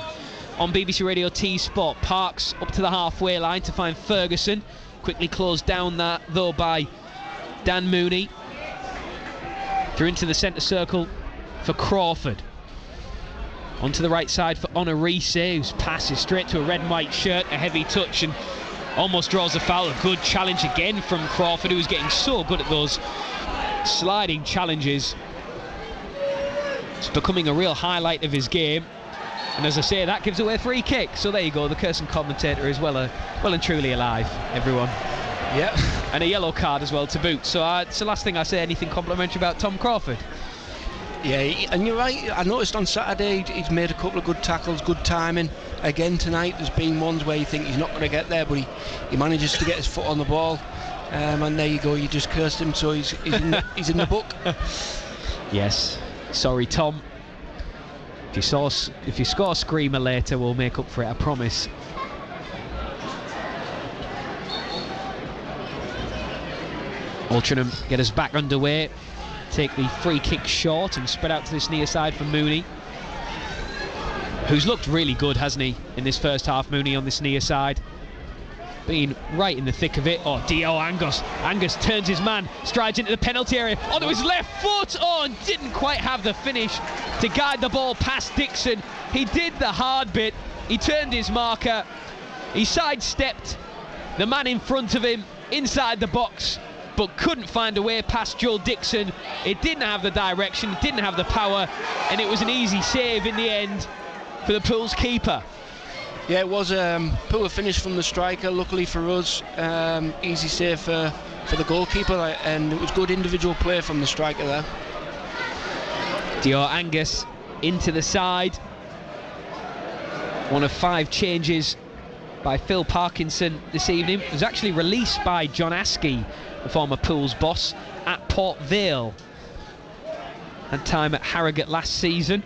on BBC Radio T-Sport. Parks up to the halfway line to find Ferguson. Quickly closed down that though by Dan Mooney. Through into the centre circle for Crawford. Onto the right side for Honorese, whose passes straight to a red and white shirt, a heavy touch and almost draws a foul. A good challenge again from Crawford, who's getting so good at those sliding challenges. It's becoming a real highlight of his game. And as I say, that gives away a free kick. So there you go, the Curson commentator is well and truly alive, everyone. Yeah. And a yellow card as well to boot. So it's the last thing I say anything complimentary about Tom Crawford. Yeah, and you're right. I noticed on Saturday he's made a couple of good tackles, good timing. Again tonight, there's been ones where you think he's not going to get there, but he manages to get his foot on the ball. And there you go. You just cursed him, so he's in the book. Yes. Sorry, Tom. If you score a screamer later, we'll make up for it. I promise. Altrincham get us back underway. Take the free kick short and spread out to this near side for Mooney, who's looked really good, hasn't he, in this first half. Mooney on this near side, been right in the thick of it. Oh, Angus turns his man, strides into the penalty area, onto his left foot. Oh, and didn't quite have the finish to guide the ball past Dixon. He did the hard bit. He turned his marker. He sidestepped the man in front of him inside the box, but couldn't find a way past Joel Dixon. It didn't have the direction, it didn't have the power, and it was an easy save in the end for the Pool's keeper. Yeah, it was a poor finish from the striker. Luckily for us, easy save for the goalkeeper, and it was good individual play from the striker there. Dior Angus into the side. One of 5 changes by Phil Parkinson this evening. It was actually released by John Askey, the former Pool's boss, at Port Vale. Had time at Harrogate last season.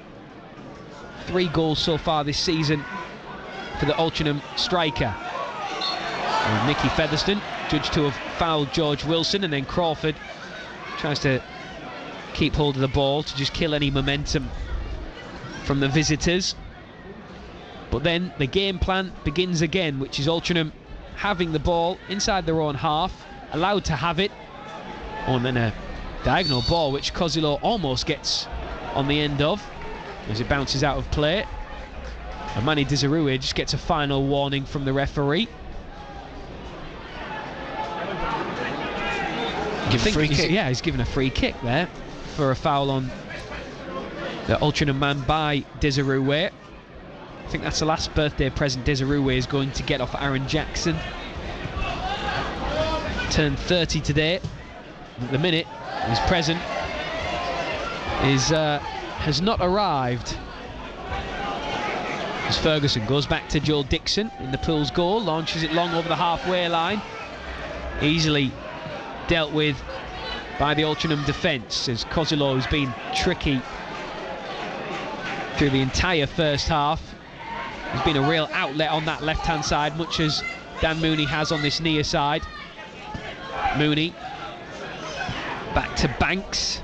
3 goals so far this season for the Altrincham striker. And Nicky Featherstone judged to have fouled George Wilson, and then Crawford tries to keep hold of the ball to just kill any momentum from the visitors. But then the game plan begins again, which is Altrincham having the ball inside their own half, allowed to have it. Oh, and then a diagonal ball which Kozilo almost gets on the end of as it bounces out of play. And Manny Dizarue just gets a final warning from the referee. Yeah, he's given a free kick there for a foul on the Altrincham man by Dizarue. I think that's the last birthday present Dizarue is going to get off Aaron Jackson. Turned 30 today. At the minute, his present has not arrived. As Ferguson goes back to Joel Dixon in the Pool's goal, launches it long over the halfway line. Easily dealt with by the Altrincham defence, as Kozilo has been tricky through the entire first half. There's been a real outlet on that left-hand side, much as Dan Mooney has on this near side. Mooney back to Banks.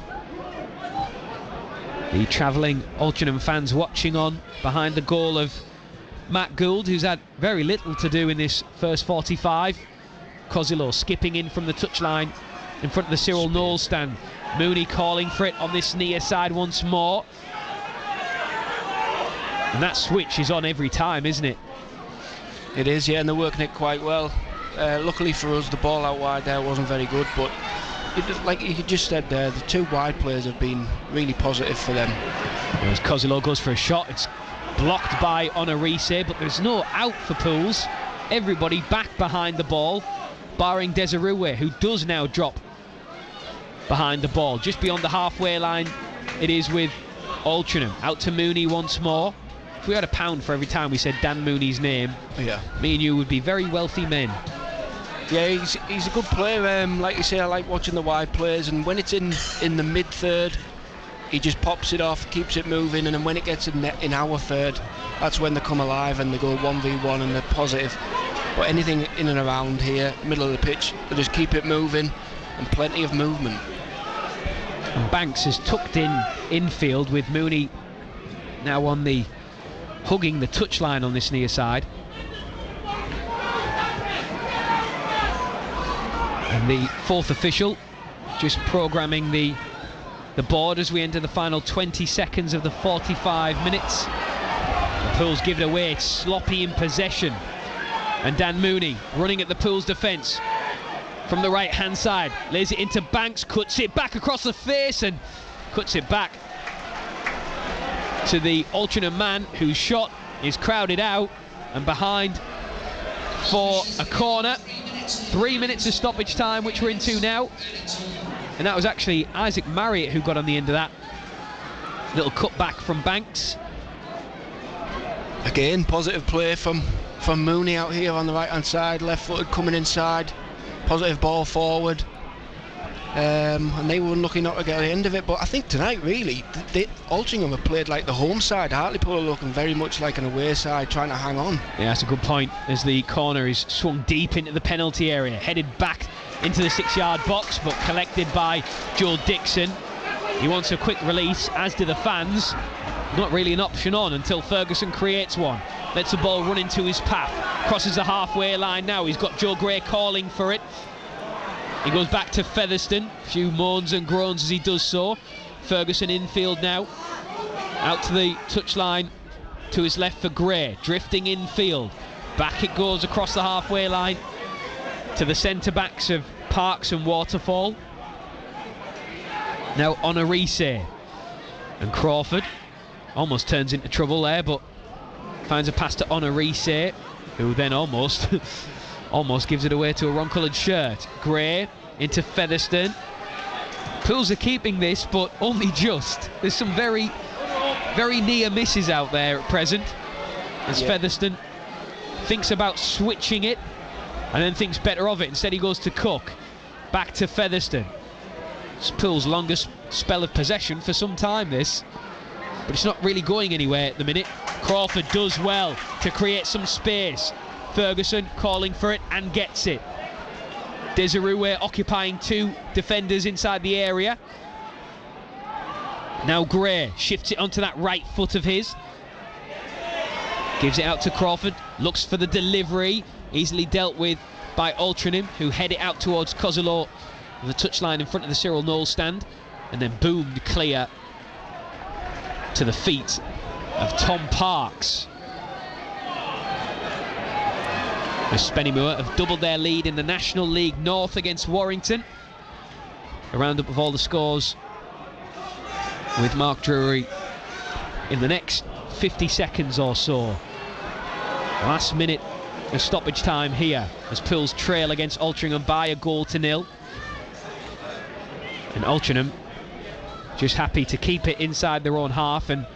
The travelling Altrincham fans watching on behind the goal of Matt Gould, who's had very little to do in this first 45. Kozilo skipping in from the touchline in front of the Cyril Knowles stand. Mooney calling for it on this near side once more. And that switch is on every time, isn't it? It is, yeah, and they're working it quite well. Luckily for us, the ball out wide there wasn't very good, but like you just said there, the 2 wide players have been really positive for them. As Kozilo goes for a shot, it's blocked by Honorise, but there's no out for Pools. Everybody back behind the ball, barring Dezarue, who does now drop behind the ball. Just beyond the halfway line, it is with Altrincham. Out to Mooney once more. If we had £1 for every time we said Dan Mooney's name, yeah, me and you would be very wealthy men. Yeah, he's a good player. Like you say, I like watching the wide players, and when it's in the mid-third, he just pops it off, keeps it moving, and then when it gets in our third, that's when they come alive and they go 1v1 and they're positive. But anything in and around here, middle of the pitch, they just keep it moving, and plenty of movement. And Banks is tucked infield with Mooney now on the hugging the touchline on this near side. And the 4th official just programming the board as we enter the final 20 seconds of the 45 minutes. The Pools give it away, it's sloppy in possession. And Dan Mooney running at the Pools defence from the right hand side, lays it into Banks, cuts it back across the face and cuts it back to the Altrincham man, whose shot is crowded out and behind for a corner. 3 minutes of stoppage time, which we're into now. And that was actually Isaac Marriott who got on the end of that. Little cut back from Banks. Again, positive play from Mooney out here on the right-hand side, left-footed coming inside. Positive ball forward. And they were unlucky not to get the end of it, but I think tonight really Altrincham have played like the home side. Hartlepool are looking very much like an away side, trying to hang on. Yeah, that's a good point, as the corner is swung deep into the penalty area, headed back into the 6-yard box, but collected by Joel Dixon. He wants a quick release, as do the fans. Not really an option on until Ferguson creates one. Lets the ball run into his path, crosses the halfway line now. He's got Joe Gray calling for it. He goes back to Featherstone, a few moans and groans as he does so. Ferguson infield now, out to the touchline to his left for Gray, drifting infield. Back it goes across the halfway line to the centre backs of Parks and Waterfall. Now Onarise, and Crawford almost turns into trouble there, but finds a pass to Onarise, who then almost gives it away to a wrong-coloured shirt. Gray into Featherstone. Pools are keeping this, but only just. There's some very, very near misses out there at present, as Featherstone thinks about switching it and then thinks better of it. Instead he goes to Cook. Back to Featherstone. It's Pools' longest spell of possession for some time, this. But it's not really going anywhere at the minute. Crawford does well to create some space. Ferguson calling for it and gets it. Desirue occupying 2 defenders inside the area. Now Gray shifts it onto that right foot of his. Gives it out to Crawford. Looks for the delivery. Easily dealt with by Altrincham, who head it out towards Kozolo, the touchline in front of the Cyril Knowles stand. And then boomed clear to the feet of Tom Parks. The Spennymoor have doubled their lead in the National League North against Warrington. A roundup of all the scores with Mark Drury in the next 50 seconds or so. Last minute of stoppage time here as Pools trail against Altrincham by 1-0. And Altrincham just happy to keep it inside their own half and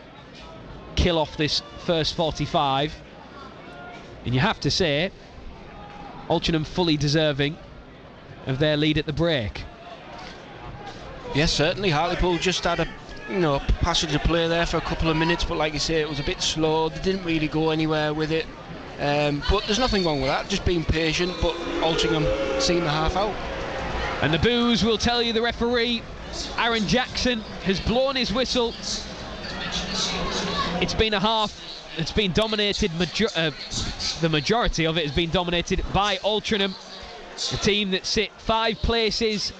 kill off this first 45. And you have to say, Altrincham fully deserving of their lead at the break. Yes, certainly. Hartlepool just had a passage of play there for a couple of minutes, but like you say, it was a bit slow. They didn't really go anywhere with it. But there's nothing wrong with that, just being patient, but Altrincham seeing the half out. And the boos will tell you the referee, Aaron Jackson, has blown his whistle. It's been a half. It's been dominated, the majority of it has been dominated by Altrincham, a team that sit 5 places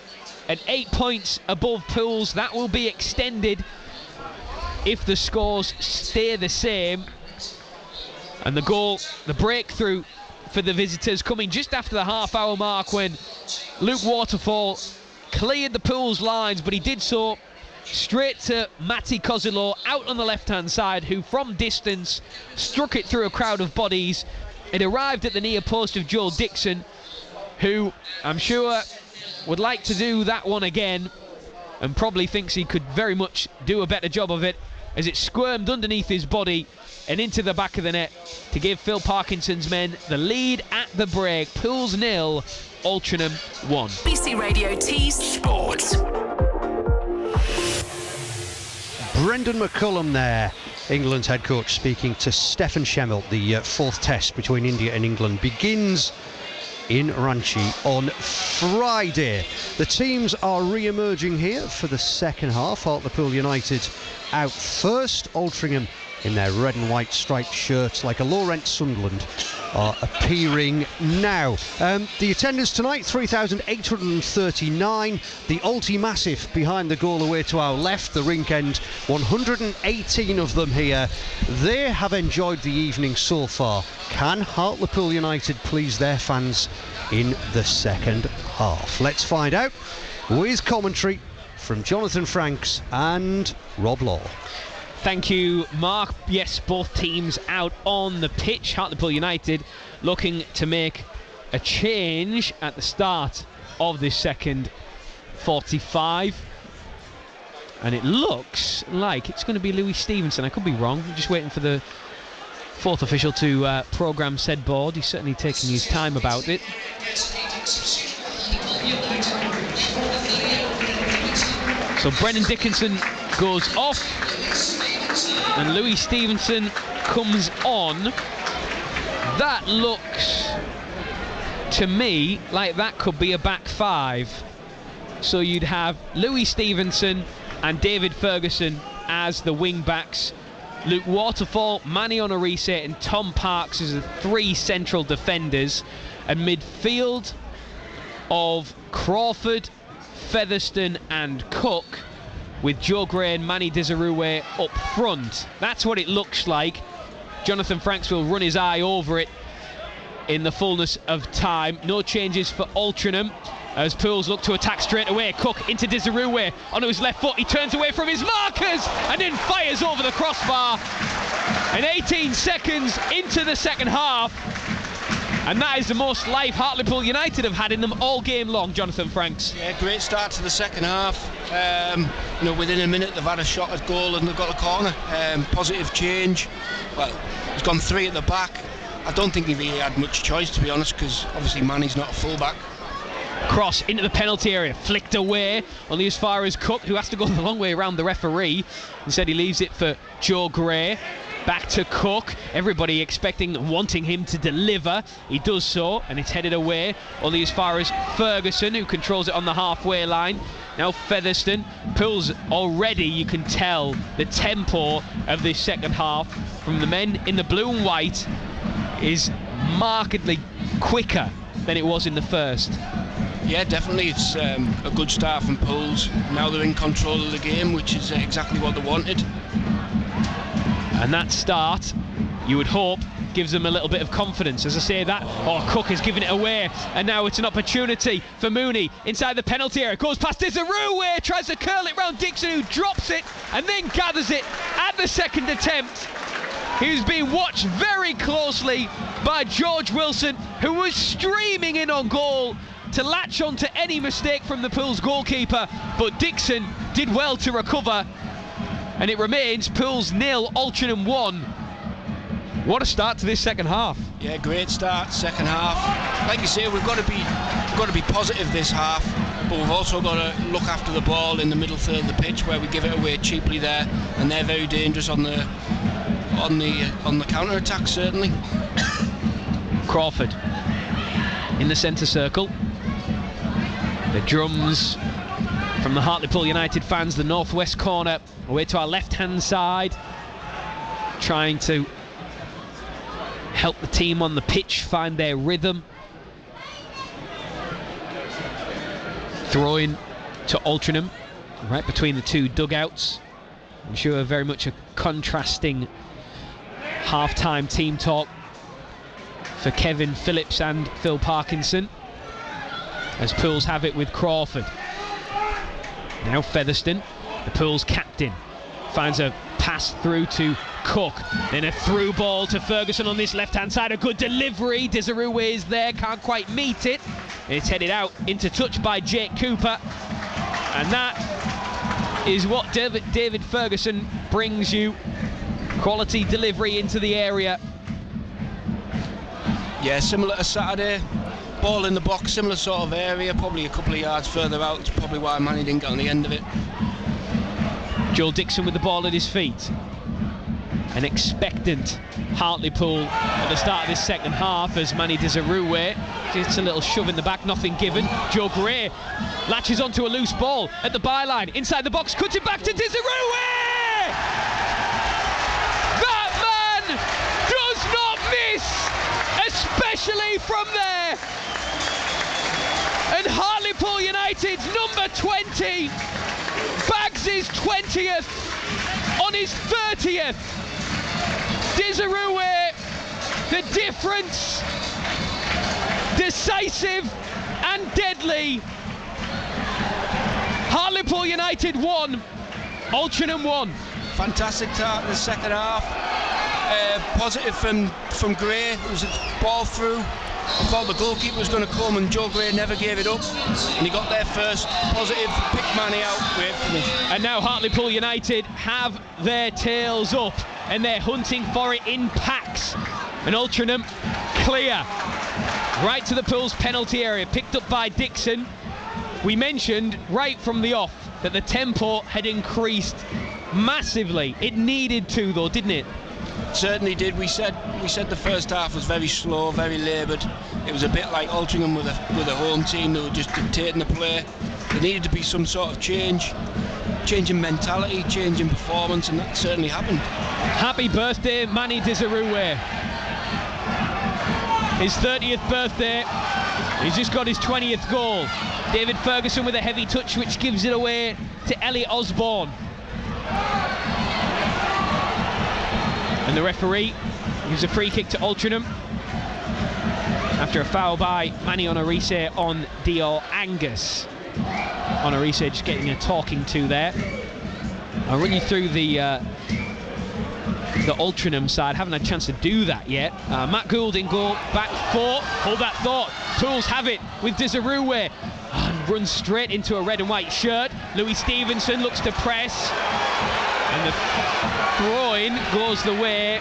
and 8 points above Pools. That will be extended if the scores stay the same. And the goal, the breakthrough for the visitors, coming just after the half-hour mark when Luke Waterfall cleared the Pools lines, but he did so straight to Matty Kozilo out on the left-hand side, who from distance struck it through a crowd of bodies. It arrived at the near post of Joel Dixon, who I'm sure would like to do that one again and probably thinks he could very much do a better job of it, as it squirmed underneath his body and into the back of the net to give Phil Parkinson's men the lead at the break. Pools 0, Altrincham 1. BBC Radio T Sport. Brendan McCullum there, England's head coach, speaking to Stefan Schemmel. The 4th test between India and England begins in Ranchi on Friday. The teams are re-emerging here for the second half. Hartlepool United out first. Altrincham in their red and white striped shirts like a low-rent Sunderland are appearing now. The attendance tonight, 3,839. The Alti Massive behind the goal away to our left, the rink end, 118 of them here. They have enjoyed the evening so far. Can Hartlepool United please their fans in the second half? Let's find out with commentary from Jonathan Franks and Rob Law. Thank you, Mark. Yes, both teams out on the pitch. Hartlepool United looking to make a change at the start of this second 45. And it looks like it's going to be Louis Stevenson. I could be wrong. I'm just waiting for the fourth official to programme said board. He's certainly taking his time about it. So Brendan Dickinson goes off and Louis Stevenson comes on. That looks to me like that could be a back five. So you'd have Louis Stevenson and David Ferguson as the wing backs, Luke Waterfall, Manny on a reset, and Tom Parks as the three central defenders, and midfield of Crawford, Featherstone and Cook, with Joe Gray and Manny Desirue up front. That's what it looks like. Jonathan Franks will run his eye over it in the fullness of time. No changes for Altrincham as Pools look to attack straight away. Cook into Desirue onto his left foot. He turns away from his markers and then fires over the crossbar. And 18 seconds into the second half, and that is the most life Hartlepool United have had in them all game long, Jonathan Franks. Yeah, great start to the second half. Within a minute they've had a shot at goal and they've got a corner. Positive change. Well, he's gone three at the back. I don't think he really had much choice, to be honest, because obviously Manny's not a full-back. Cross into the penalty area, flicked away only as far as Cook, who has to go the long way around the referee. Instead he leaves it for Joe Gray. Back to Cook, everybody wanting him to deliver. He does so, and it's headed away only as far as Ferguson, who controls it on the halfway line. Now Featherstone. Pools already, you can tell the tempo of this second half from the men in the blue and white is markedly quicker than it was in the first. Yeah, definitely. It's a good start from Pools. Now they're in control of the game, which is exactly what they wanted. And that start, you would hope, gives them a little bit of confidence. As I say that, Cook has given it away, and now it's an opportunity for Mooney inside the penalty area. Goes past Desirue, tries to curl it round Dixon, who drops it and then gathers it at the second attempt. He's being watched very closely by George Wilson, who was streaming in on goal to latch on to any mistake from the Pools goalkeeper, but Dixon did well to recover, and it remains Pools 0, Altrincham 1. What a start to this second half. Yeah, great start, second half. Like you say, we've got to be positive this half, but we've also got to look after the ball in the middle third of the pitch, where we give it away cheaply there, and they're very dangerous on the counter attack, certainly. Crawford in the centre circle. The drums from the Hartlepool United fans, the northwest corner, away to our left-hand side, trying to help the team on the pitch find their rhythm. Throw in to Altrincham, right between the two dugouts. I'm sure very much a contrasting half-time team talk for Kevin Phillips and Phil Parkinson, as Pools have it with Crawford. Now Featherstone, the Pools captain, finds a pass through to Cook, then a through ball to Ferguson on this left-hand side. A good delivery, Desirue is there, can't quite meet it. It's headed out into touch by Jake Cooper, and that is what David Ferguson brings you. Quality delivery into the area. Yeah, similar to Saturday. Ball in the box, similar sort of area, probably a couple of yards further out. It's probably why Manny didn't get on the end of it. Joel Dixon with the ball at his feet. An expectant Hartlepool at the start of this second half as Manny Desirue gets a little shove in the back, nothing given. Joe Gray latches onto a loose ball at the byline, inside the box, cuts it back to Desirue! That man does not miss, especially from there. And Hartlepool United's number 20 bags his 20th on his 30th. Desirue, the difference, decisive and deadly. Hartlepool United 1, Altrincham 1. Fantastic start in the second half. Positive from Gray, it was a ball through. I thought the goalkeeper was going to come, and Joe Gray never gave it up, and he got there first. Positive, picked Manny out, great finish. And now Hartlepool United have their tails up, and they're hunting for it in packs. And Altrincham clear right to the Pool's penalty area, picked up by Dixon. We mentioned right from the off that the tempo had increased massively. It needed to, though, didn't it? Certainly did. We said the first half was very slow, very laboured. It was a bit like Altrincham with a home team. They were just dictating the play. There needed to be some sort of change in mentality, change in performance, and that certainly happened. Happy birthday, Manny Desirue. His 30th birthday. He's just got his 20th goal. David Ferguson with a heavy touch, which gives it away to Elliot Osborne. And the referee gives a free kick to Altrincham after a foul by Manny Onarise on Dio Angus. Onarise just getting a talking to there. I'll run you through the Altrincham side. Haven't had a chance to do that yet. Matt Gould in goal, back four. Hold that thought. Pools have it with Desirue. And runs straight into a red and white shirt. Louis Stevenson looks to press. And the throw-in goes the way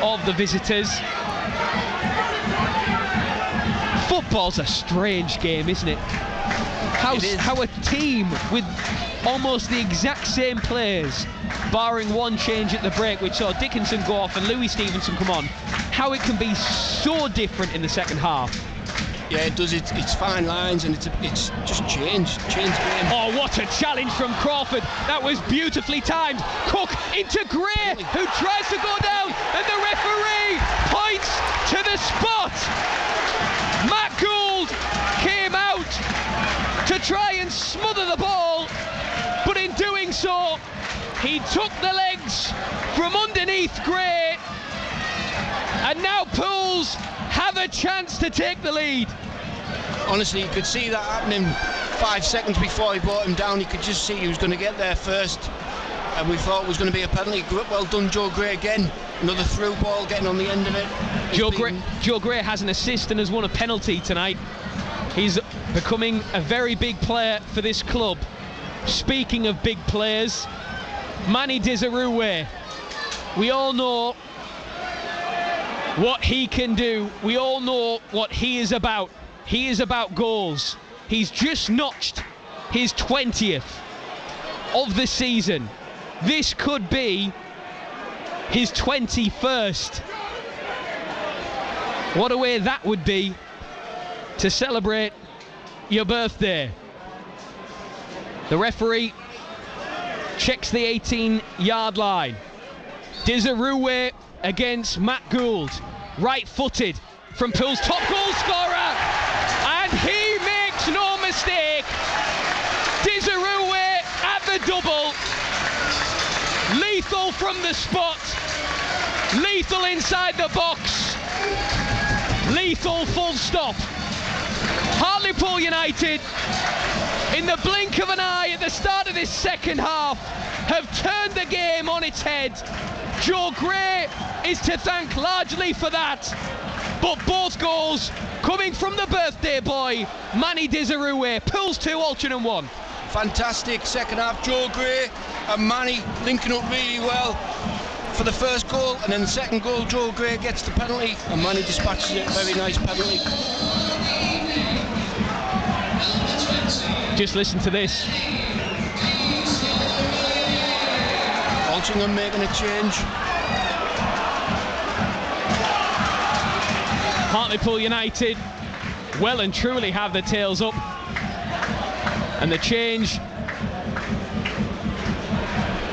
of the visitors. Football's a strange game, isn't it? How a team with almost the exact same players, barring one change at the break, which saw Dickinson go off and Louis Stevenson come on, how it can be so different in the second half. Yeah, it does. It's fine lines, and it's just change game. Oh, what a challenge from Crawford. That was beautifully timed. Cook into Gray, who tries to go down, and the referee points to the spot. Matt Gould came out to try and smother the ball, but in doing so, he took the legs from underneath Gray, and now Pools have a chance to take the lead. Honestly, you could see that happening 5 seconds before he brought him down. You could just see he was going to get there first, and we thought it was going to be a penalty. Well done, Joe Gray again. Another through ball getting on the end of it. Joe Gray has an assist and has won a penalty tonight. He's becoming a very big player for this club. Speaking of big players, Manny Desirue. We all know what he can do. We all know what he is about. He is about goals. He's just notched his 20th of the season. This could be his 21st. What a way that would be to celebrate your birthday. The referee checks the 18-yard line. Desirue against Matt Gould, right-footed from Pool's top goal scorer, and he makes no mistake. Desirue at the double, lethal from the spot, lethal inside the box, lethal full stop. Hartlepool United, in the blink of an eye at the start of this second half, have turned the game on its head. Joe Gray is to thank largely for that, but both goals coming from the birthday boy, Manny Desirue. Pools 2, Altrincham 1. Fantastic second half. Joe Gray and Manny linking up really well for the first goal, and then the second goal, Joe Gray gets the penalty and Manny dispatches it. Very nice penalty. Just listen to this. Altrincham making a change. Hartlepool United well and truly have their tails up, and the change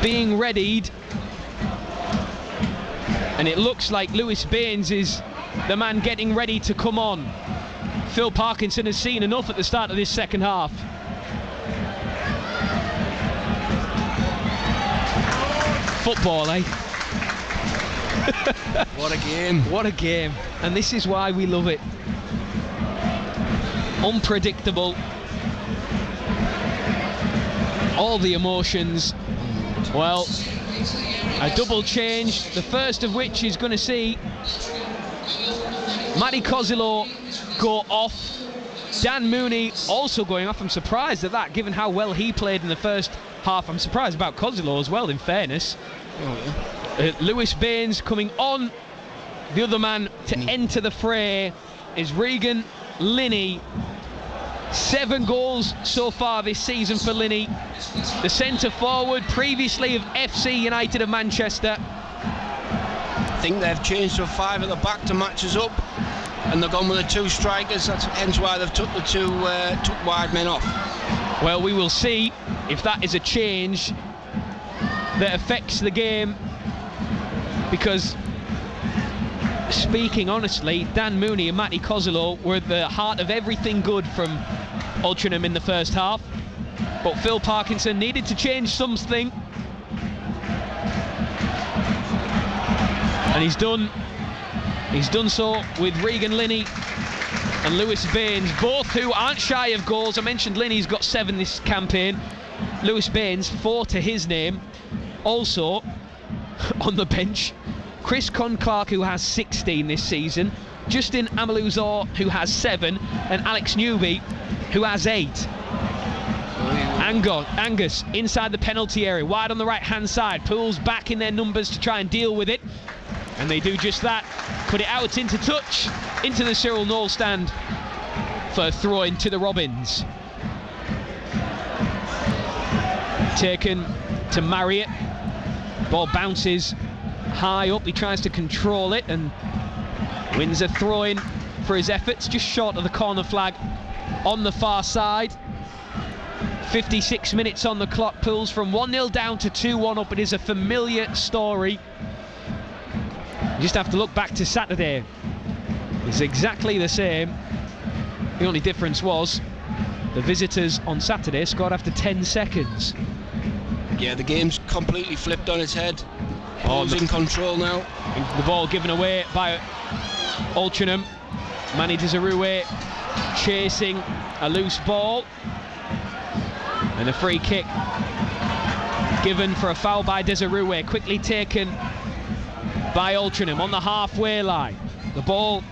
being readied, and it looks like Lewis Baines is the man getting ready to come on. Phil Parkinson has seen enough at the start of this second half. Football, eh? What a game. What a game. And this is why we love it. Unpredictable. All the emotions. Well, a double change, the first of which is going to see Matty Kozilo go off. Dan Mooney also going off. I'm surprised at that, given how well he played in the first half. I'm surprised about Kozilo as well, in fairness. Lewis Baines coming on. The other man to enter the fray is Regan Linney. 7 goals so far this season for Linney. The centre forward, previously of FC United of Manchester. I think they've changed to a 5 at the back to match us up, and they've gone with the 2 strikers. That's hence why they've took the 2 took wide men off. Well, we will see if that is a change that affects the game, because speaking honestly, Dan Mooney and Matty Kozilo were at the heart of everything good from Altrincham in the first half, but Phil Parkinson needed to change something, and he's done so with Regan Linney and Lewis Baines, both who aren't shy of goals. I mentioned Linney's got 7 this campaign, Lewis Baines 4 to his name. Also on the bench, Chris Con-Clark, who has 16 this season, Justin Amaluzor, who has 7, and Alex Newby, who has 8. Angus inside the penalty area, wide on the right hand side, pulls back in their numbers to try and deal with it, and they do just that. Put it out into touch, into the Cyril Knoll stand for a throw into the Robins. Taken to Marriott, ball bounces high up, he tries to control it and wins a throw-in for his efforts, just short of the corner flag on the far side. 56 minutes on the clock, pulls from 1-0 down to 2-1 up. It is a familiar story. You just have to look back to Saturday. It's exactly the same. The only difference was the visitors on Saturday scored after 10 seconds. Yeah, the game's completely flipped on its head. Ball's in control now. The ball given away by Altrincham. Manny Desirue chasing a loose ball. And a free kick given for a foul by Desirue, quickly taken by Altrincham on the halfway line. The ball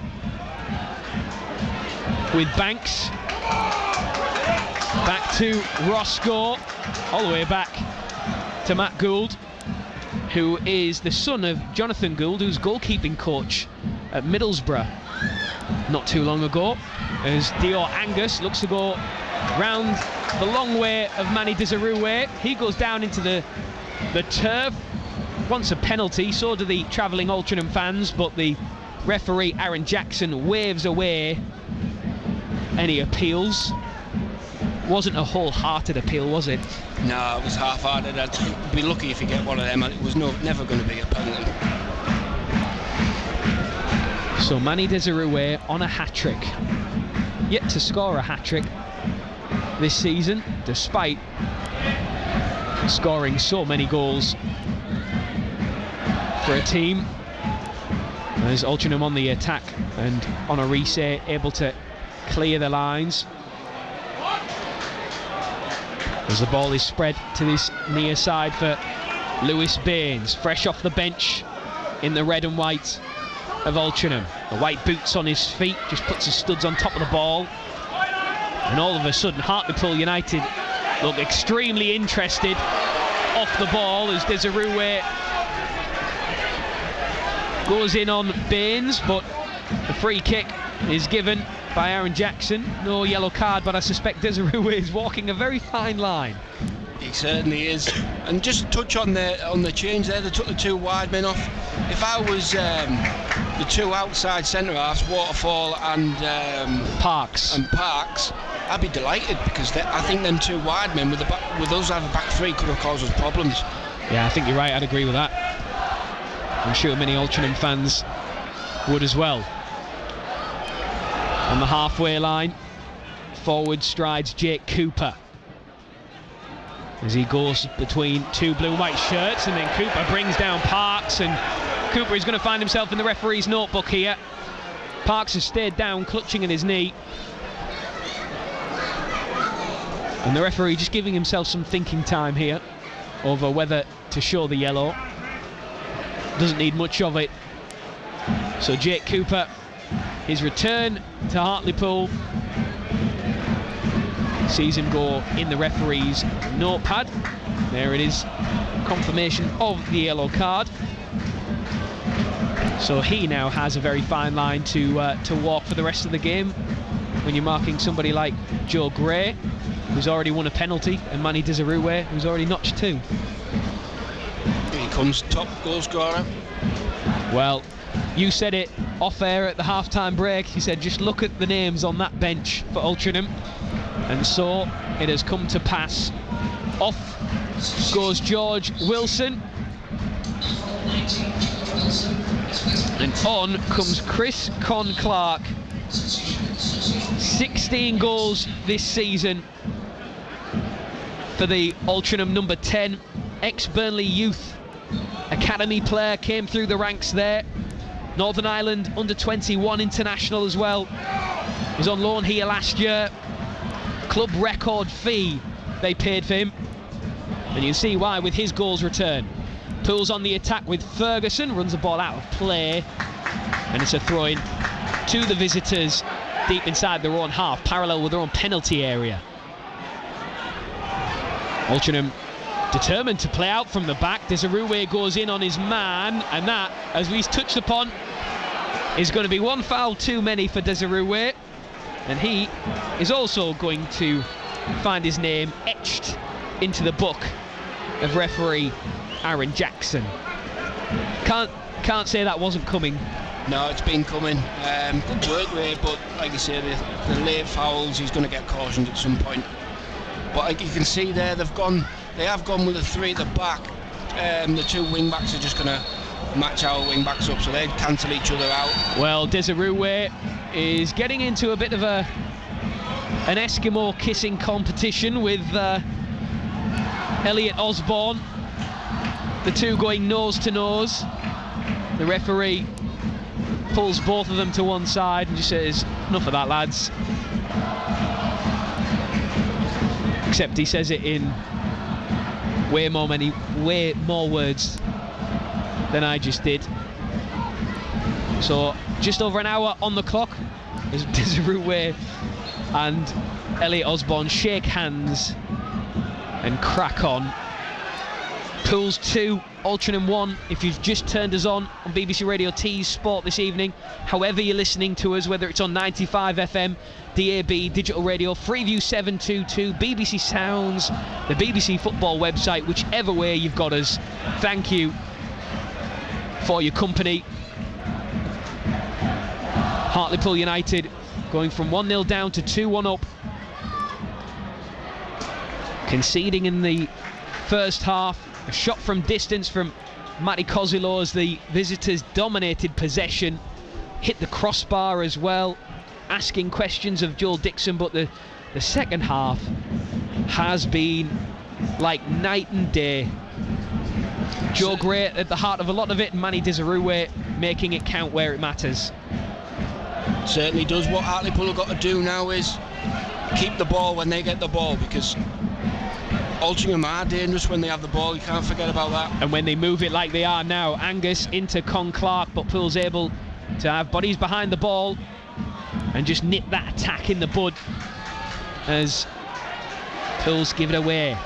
with Banks. Back to Roscoe, all the way back to Matt Gould, who is the son of Jonathan Gould, who's goalkeeping coach at Middlesbrough not too long ago, as Dior Angus looks to go round the long way of Manny Desirue. He goes down into the turf, wants a penalty, so do the travelling Altrincham fans, but the referee Aaron Jackson waves away any appeals. Wasn't a wholehearted appeal, was it? No, it was half-hearted. I'd be lucky if you get one of them. It was never going to be a penalty. So Manny Desirue on a hat-trick. Yet to score a hat-trick this season, despite scoring so many goals for a team. There's Altrincham on the attack, and on a reset, able to clear the lines. As the ball is spread to this near side for Lewis Baines, fresh off the bench in the red and white of Altrincham. The white boots on his feet, just puts his studs on top of the ball. And all of a sudden, Hartlepool United look extremely interested off the ball as Desirue goes in on Baines, but the free kick is given by Aaron Jackson. No yellow card, but I suspect Desirue is walking a very fine line. He certainly is. And just to touch on the change there, they took the 2 wide men off. If I was the 2 outside centre halves, Waterfall and Parks, I'd be delighted, because I think them 2 wide men with us having back 3 could have caused us problems. Yeah, I think you're right. I'd agree with that. I'm sure many Altrincham fans would as well. On the halfway line, forward strides Jake Cooper as he goes between 2 blue and white shirts, and then Cooper brings down Parks, and Cooper is going to find himself in the referee's notebook here. Parks has stayed down, clutching at his knee, and the referee just giving himself some thinking time here over whether to show the yellow. Doesn't need much of it. So Jake Cooper his return to Hartlepool sees him go in the referee's notepad. There it is, confirmation of the yellow card. So he now has a very fine line to walk for the rest of the game when you're marking somebody like Joe Gray, who's already won a penalty, and Manny Desirue, who's already notched 2. Here he comes, top goal scorer. Well, you said it off air at the half-time break. You said just look at the names on that bench for Altrincham, and so it has come to pass. Off goes George Wilson, and on comes Chris Con-Clark. 16 goals this season for the Altrincham number 10, ex-Burnley Youth Academy player, came through the ranks there. Northern Ireland under-21 international as well. Was on loan here last year. Club record fee they paid for him, and you see why with his goals return. Pools on the attack with Ferguson, runs the ball out of play, and it's a throw-in to the visitors deep inside their own half, parallel with their own penalty area. Altrincham determined to play out from the back. Desirue goes in on his man, and that, as we've touched upon, is going to be one foul too many for Desirue, and he is also going to find his name etched into the book of referee Aaron Jackson. Can't say that wasn't coming. No, it's been coming. Good work rate, but like you say, the late fouls, he's going to get cautioned at some point. But like you can see there, they have gone with the 3 at the back. The 2 wing backs are just going to match our wing backs up, so they cancel each other out. Well, Desirue is getting into a bit of an Eskimo kissing competition with Elliot Osborne. The 2 going nose to nose. The referee pulls both of them to one side and just says, enough of that, lads. Except he says it in way more words than I just did. So just over an hour on the clock as Desirue and Elliot Osborne shake hands and crack on. Pools 2, Altrincham 1. If you've just turned us on BBC Radio T's Sport this evening, however you're listening to us, whether it's on 95 FM, DAB, digital radio, Freeview 722, BBC Sounds, the BBC Football website, whichever way you've got us, thank you for your company. Hartlepool United going from 1-0 down to 2-1 up, conceding in the first half. A shot from distance from Matty Kozilo as the visitors dominated possession, hit the crossbar as well, asking questions of Joel Dixon, but the second half has been like night and day. Joe Gray at the heart of a lot of it, and Manny Desirue making it count where it matters. Certainly does. What Hartlepool have got to do now is keep the ball when they get the ball, because Altrincham are dangerous when they have the ball, you can't forget about that. And when they move it like they are now, Angus into Con-Clark, but Poole's able to have bodies behind the ball and just nip that attack in the bud as Poole's give it away.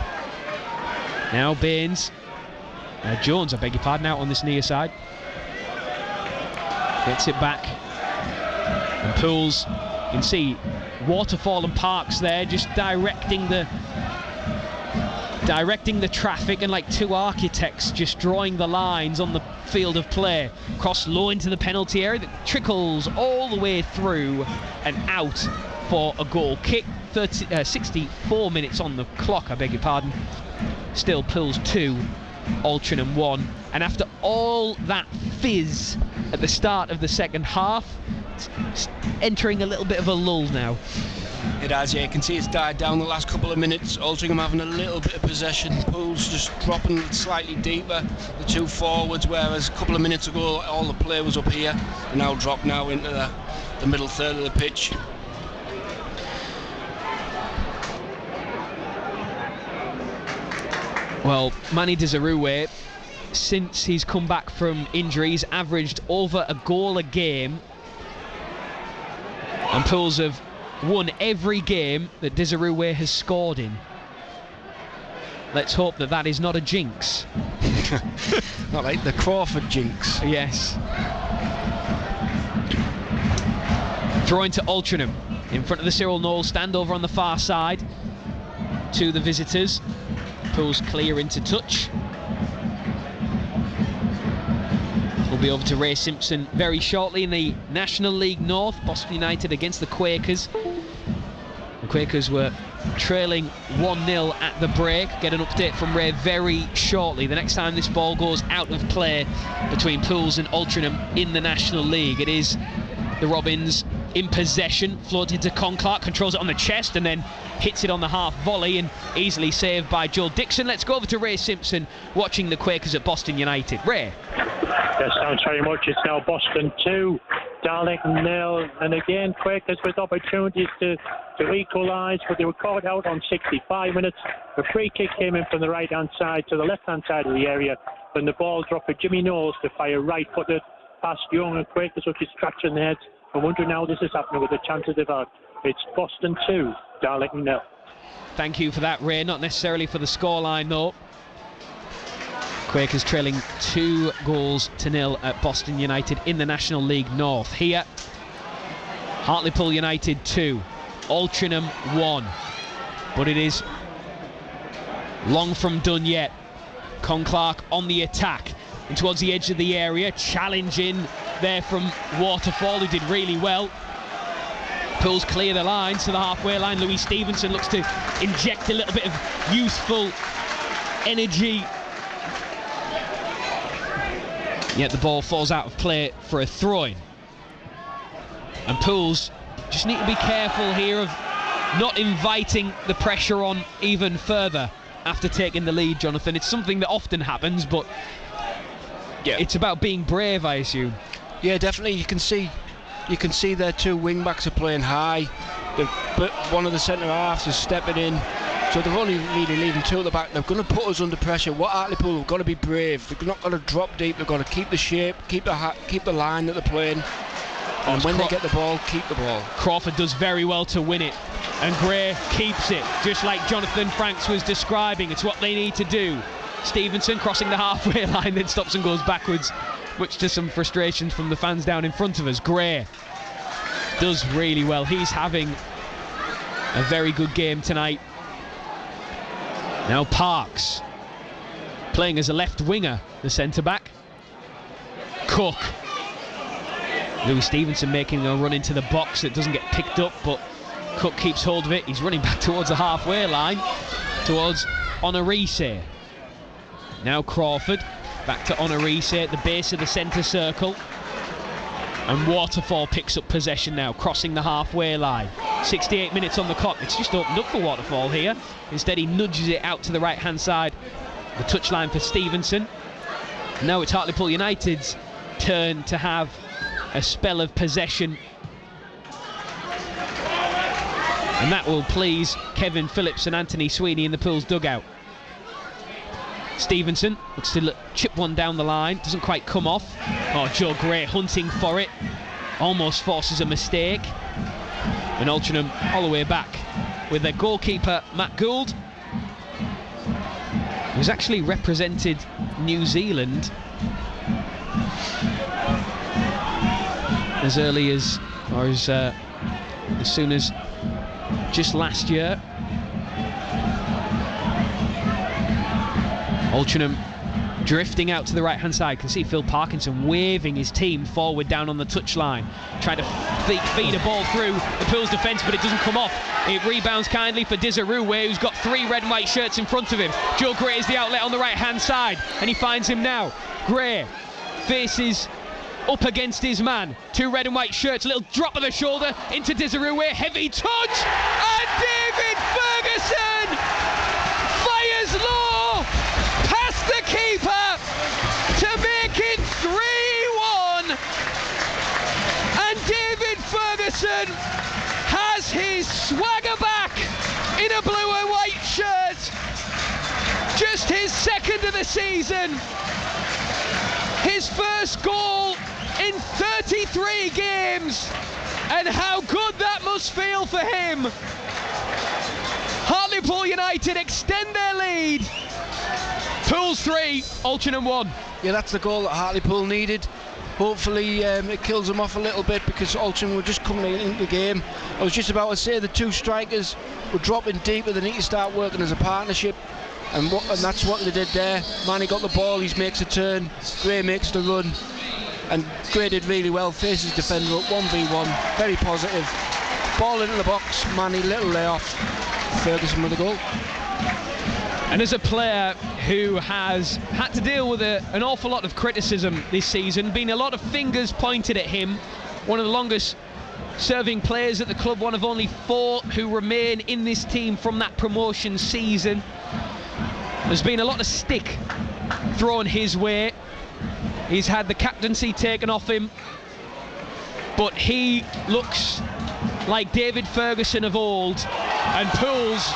Now Jones, I beg your pardon, out on this near side. Gets it back. And Poole's, you can see Waterfall and Parks there, just directing the traffic, and like 2 architects just drawing the lines on the field of play. Cross low into the penalty area that trickles all the way through and out for a goal kick. 64 minutes on the clock, I beg your pardon. Still Pools 2, Altrincham 1. And after all that fizz at the start of the second half, it's entering a little bit of a lull now. It has, yeah. You can see it's died down the last couple of minutes. Altrincham having a little bit of possession. Pools just dropping slightly deeper, the 2 forwards, whereas a couple of minutes ago all the play was up here, and now dropped now into the middle third of the pitch. Well, Manny Desirue, since he's come back from injuries, averaged over a goal a game. And Pools have won every game that Desiree has scored in. Let's hope that that is not a jinx. Not like the Crawford jinx. Yes. Throwing to Altrincham in front of the Cyril Knowles stand over on the far side to the visitors. Pools clear into touch. We'll be over to Ray Simpson very shortly in the National League North. Boston United against the Quakers. The Quakers were trailing 1-0 at the break. Get an update from Ray very shortly. The next time this ball goes out of play between Pools and Altrincham in the National League. It is the Robins in possession, floated to Conclark, controls it on the chest and then hits it on the half volley and easily saved by Joel Dixon. Let's go over to Ray Simpson watching the Quakers at Boston United. Ray. Yes, thanks very much. It's now Boston 2, Darlington 0, and again Quakers with opportunities to equalise, but they were caught out on 65 minutes. A free kick came in from the right hand side to the left hand side of the area, and the ball dropped for Jimmy Knowles to fire right footed past Young, and Quakers were just scratching their heads. I'm wondering how this is happening with the chances they've had. It's Boston 2, Darlington 0. Thank you for that, Ray. Not necessarily for the scoreline though. Quakers trailing 2-0 at Boston United in the National League North. Here, Hartlepool United 2, Altrincham 1. But it is long from done yet. Conclark on the attack and towards the edge of the area, challenging there from Waterfall, who did really well. Pools clear the lines to the halfway line. Louis Stevenson looks to inject a little bit of youthful energy. Yet the ball falls out of play for a throw-in. And Pools just need to be careful here of not inviting the pressure on even further after taking the lead, Jonathan. It's something that often happens, but yeah, it's about being brave, I assume. Yeah, definitely. You can see their two wing backs are playing high. But one of the centre halves is stepping in. So they're only really leaving two at the back. They're going to put us under pressure. What Hartlepool have got to be brave. They're not going to drop deep. They've got to keep the shape, keep the line that they're playing. And when they get the ball, keep the ball. Crawford does very well to win it, and Gray keeps it, just like Jonathan Franks was describing. It's what they need to do. Stevenson crossing the halfway line, then stops and goes backwards, much to some frustration from the fans down in front of us. Gray does really well. He's having a very good game tonight. Now Parks playing as a left winger, the centre back. Cook. Louis Stevenson making a run into the box that doesn't get picked up, but Cook keeps hold of it. He's running back towards the halfway line, towards Honorise. Now Crawford, back to Honorise at the base of the centre circle. And Waterfall picks up possession now, crossing the halfway line. 68 minutes on the clock. It's just opened up for Waterfall here. Instead he nudges it out to the right-hand side. The touchline for Stevenson. Now it's Hartlepool United's turn to have a spell of possession. And that will please Kevin Phillips and Anthony Sweeney in the Pools dugout. Stevenson looks to chip one down the line, doesn't quite come off. Oh, Joe Gray hunting for it, almost forces a mistake. And Altrincham all the way back with their goalkeeper Matt Gould, who's actually represented New Zealand as early as, or as soon as just last year. Altrincham drifting out to the right-hand side. Can see Phil Parkinson waving his team forward down on the touchline, trying to feed a ball through the Pools defence, but it doesn't come off. It rebounds kindly for Desiree, who's got three red and white shirts in front of him. Joe Gray is the outlet on the right-hand side, and he finds him now. Gray faces up against his man. Two red and white shirts, a little drop of the shoulder into Desiree, heavy touch, and David Ferguson fires low past the keeper to make it 3-1. And David Ferguson has his swagger back in a blue and white shirt. Just his second of the season. His first goal in 33 games, and how good that must feel for him. Hartlepool United extend their lead. Pools 3, Altrincham 1. Yeah, that's the goal that Hartlepool needed. Hopefully it kills them off a little bit, because Altrincham were just coming into the game. I was just about to say the two strikers were dropping deeper. They need to start working as a partnership, and that's what they did there. Manny got the ball, he makes a turn, Gray makes the run, and Gray did really well, faces defender up 1v1, very positive. Ball into the box, Manny, little layoff, Ferguson with a goal. And as a player who has had to deal with an awful lot of criticism this season, been a lot of fingers pointed at him, one of the longest serving players at the club, one of only 4 who remain in this team from that promotion season. There's been a lot of stick thrown his way. He's had the captaincy taken off him, but he looks like David Ferguson of old, and Pools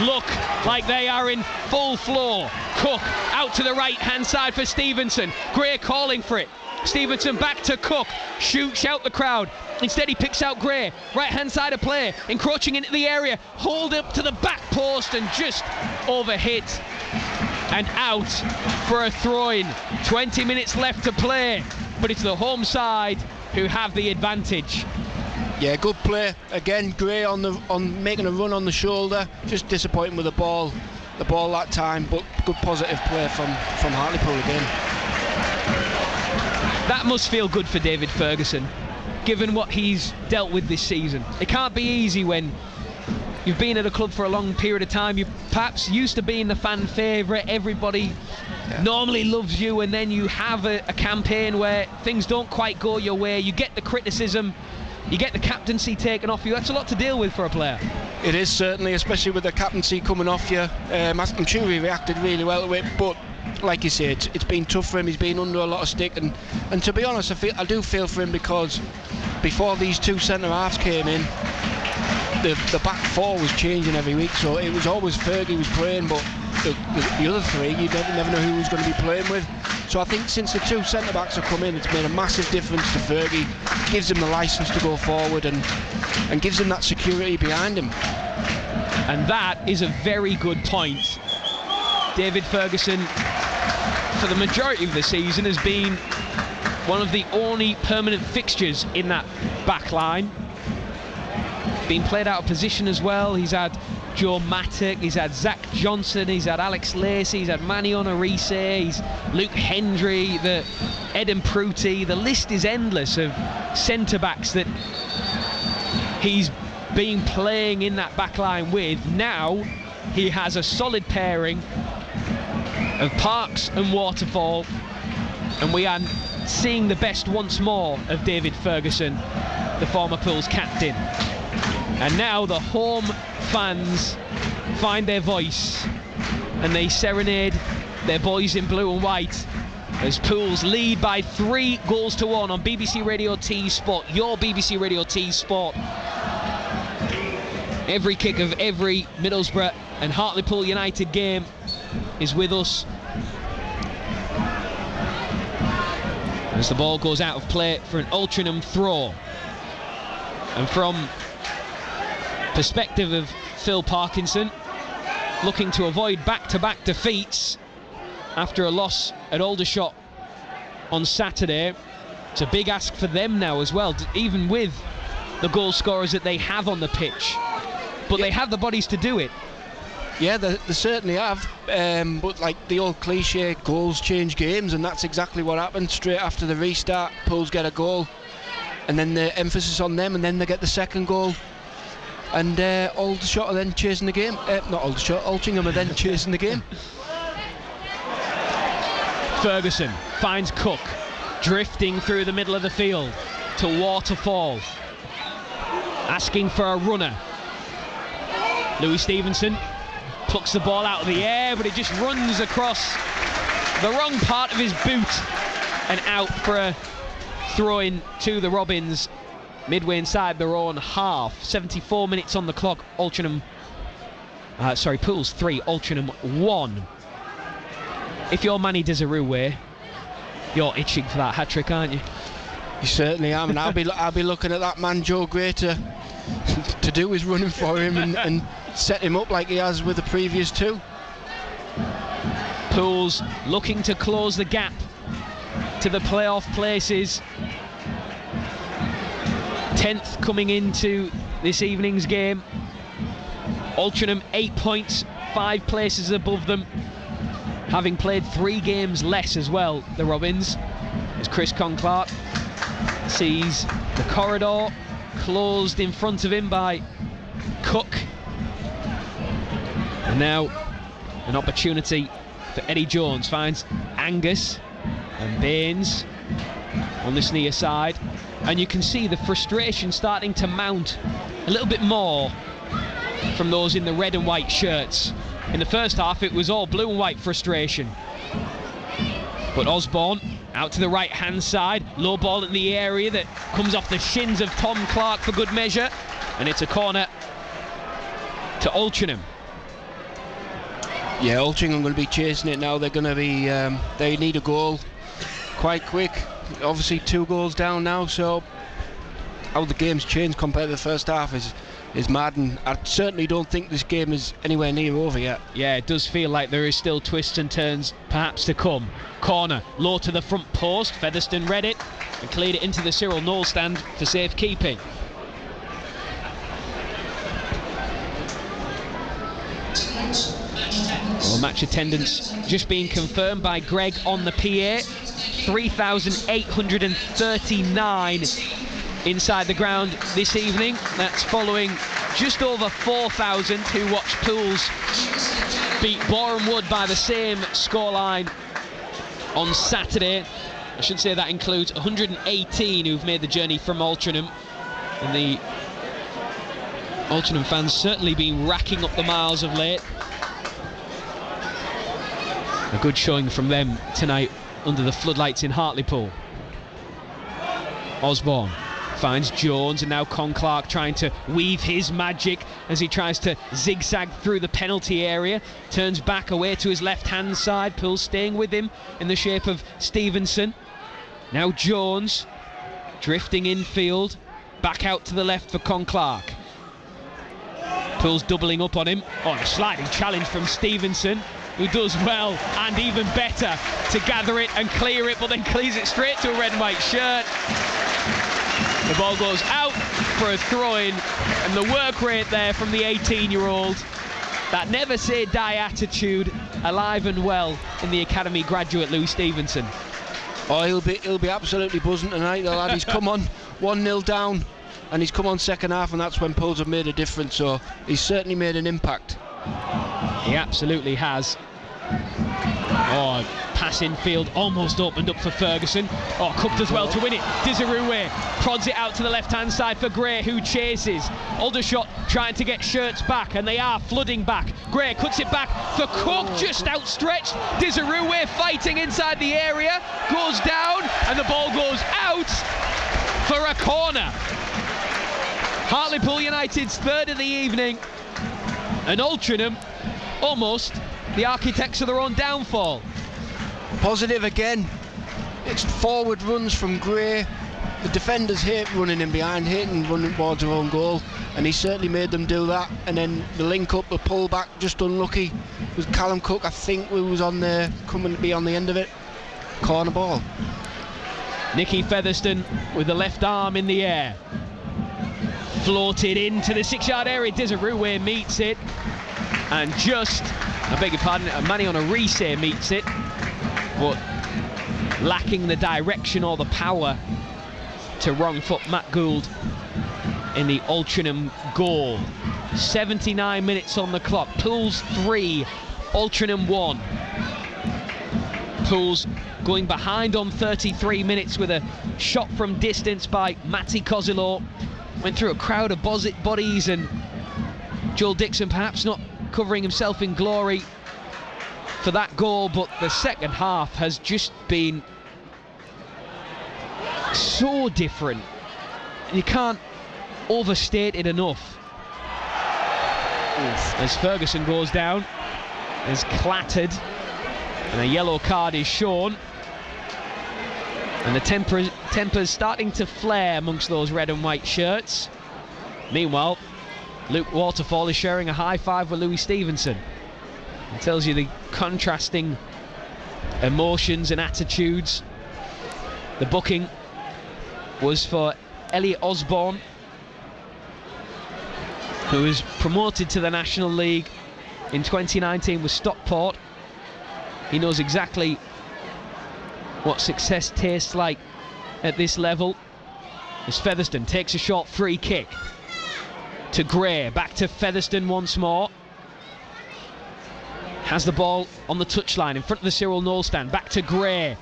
look like they are in full flow. Cook out to the right hand side for Stevenson. Gray calling for it. Stevenson back to Cook. Shout the crowd. Instead he picks out Gray. Right hand side of play. Encroaching into the area. Hold up to the back post and just overhit. And out for a throw-in. 20 minutes left to play. But it's the home side who have the advantage. Yeah, good play again. Gray on making a run on the shoulder, just disappointing with the ball that time, but good positive play from Hartlepool again. That must feel good for David Ferguson, given what he's dealt with this season. It can't be easy when you've been at a club for a long period of time. You perhaps used to being the fan favourite, everybody normally loves you, and then you have a campaign where things don't quite go your way. You get the criticism, you get the captaincy taken off you. That's a lot to deal with for a player. It is, certainly, especially with the captaincy coming off you. I'm sure he reacted really well to it, but like you say, it's been tough for him. He's been under a lot of stick, and to be honest, I do feel for him, because before these 2 centre-halves came in, the back 4 was changing every week, so it was always Fergie was playing, but the other 3 you never know who was going to be playing with. So I think since the 2 centre-backs have come in, it's made a massive difference to Fergie. Gives him the licence to go forward and gives him that security behind him. And that is a very good point. David Ferguson, for the majority of the season, has been one of the only permanent fixtures in that back line. Been played out of position as well. He's had Joe Mattock, he's had Zach Johnson, he's had Alex Lacey, he's had Manny Onorise, he's Luke Hendry, the Eden Pruti. The list is endless of centre-backs that he's been playing in that back line with. Now he has a solid pairing of Parks and Waterfall, and we are seeing the best once more of David Ferguson, the former Pools captain. And now the home fans find their voice and they serenade their boys in blue and white as Pools lead by 3 goals to 1 on BBC Radio T Sport, your BBC Radio T Sport. Every kick of every Middlesbrough and Hartlepool United game is with us. As the ball goes out of play for an Altrincham throw. And from perspective of Phil Parkinson, looking to avoid back-to-back defeats after a loss at Aldershot on Saturday. It's a big ask for them now as well, even with the goal scorers that they have on the pitch, but they have the bodies to do it. Yeah, they certainly have, but like the old cliche, goals change games, and that's exactly what happened. Straight after the restart, Pools get a goal, and then the emphasis on them, and then they get the second goal. And Aldershot are then chasing the game. Not Aldershot, Altrincham are then chasing the game. Ferguson finds Cook, drifting through the middle of the field to Waterfall, asking for a runner. Louis Stevenson plucks the ball out of the air, but it just runs across the wrong part of his boot and out for a throw-in to the Robins. Midway inside their own half. 74 minutes on the clock. Pools 3, Altrincham 1. If you're Manny Desirue, you're itching for that hat-trick, aren't you? You certainly am, and I'll be looking at that man Joe Gray to to do his running for him and set him up like he has with the previous two. Pools looking to close the gap to the playoff places. 10th coming into this evening's game. Altrincham 8 points, 5 places above them, having played 3 games less as well, the Robins, as Chris Conclark sees the corridor closed in front of him by Cook. And now an opportunity for Eddie Jones, finds Angus and Baines on this near side, and you can see the frustration starting to mount a little bit more from those in the red and white shirts. In the first half it was all blue and white frustration, but Osborne out to the right hand side, low ball in the area that comes off the shins of Tom Clark for good measure, and it's a corner to Altrincham. Yeah, Altrincham going to be chasing it now. They're going to be they need a goal quite quick. Obviously 2 goals down now, so how the game's changed compared to the first half is mad, and I certainly don't think this game is anywhere near over yet. Yeah, it does feel like there is still twists and turns perhaps to come. Corner, low to the front post. Featherstone read it and cleared it into the Cyril Knoll stand for safekeeping. Well, match attendance just being confirmed by Greg on the PA. 3,839 inside the ground this evening. That's following just over 4,000 who watched Pools beat Boreham Wood by the same scoreline on Saturday. I should say that includes 118 who've made the journey from Altrincham, and the Altrincham fans certainly been racking up the miles of late. A good showing from them tonight under the floodlights in Hartlepool. Osborne finds Jones, and now Conclark trying to weave his magic as he tries to zigzag through the penalty area. Turns back away to his left hand side. Pools staying with him in the shape of Stevenson. Now Jones drifting infield, back out to the left for Conclark. Pools doubling up on him. Oh, a sliding challenge from Stevenson, who does well and even better to gather it and clear it, but then clears it straight to a red and white shirt. The ball goes out for a throw-in, and the work rate there from the 18-year-old, that never say die attitude, alive and well in the academy graduate Louis Stevenson. Oh, he'll be absolutely buzzing tonight, the lad. He's come on 1-0 down, and he's come on second half, and that's when Pools have made a difference, so he's certainly made an impact. He absolutely has. Oh, pass infield almost opened up for Ferguson. Oh, Cook does well to win it. Desirue prods it out to the left-hand side for Gray, who chases. Aldershot trying to get shirts back, and they are flooding back. Gray cuts it back for Cook, just outstretched. Desirue fighting inside the area, goes down, and the ball goes out for a corner. Hartlepool United's third of the evening, and Altrincham almost the architects of their own downfall. Positive again. It's forward runs from Gray. The defenders hate running in behind, hating running towards their own goal, and he certainly made them do that. And then the link up, the pull back, just unlucky. It was Callum Cook, I think, who was on there, coming to be on the end of it. Corner ball. Nicky Featherstone with the left arm in the air. Floated into the 6-yard area. Desirue meets it, and just, I beg your pardon, Manny on a Reese meets it, but lacking the direction or the power to wrong foot Matt Gould in the Altrincham goal. 79 minutes on the clock. Pools 3, Altrincham 1. Pools going behind on 33 minutes with a shot from distance by Matty Kozilo. Went through a crowd of bodies, and Joel Dixon perhaps not covering himself in glory for that goal, but the second half has just been so different, and you can't overstate it enough. As Ferguson goes down, is clattered, and a yellow card is shown, and the temper's starting to flare amongst those red and white shirts. Meanwhile, Luke Waterfall is sharing a high five with Louis Stevenson. It tells you the contrasting emotions and attitudes. The booking was for Elliot Osborne, who was promoted to the National League in 2019 with Stockport. He knows exactly what success tastes like at this level. As Featherstone takes a short free kick to Gray, back to Featherstone once more. Has the ball on the touchline in front of the Cyril Knoll stand. Back to Gray,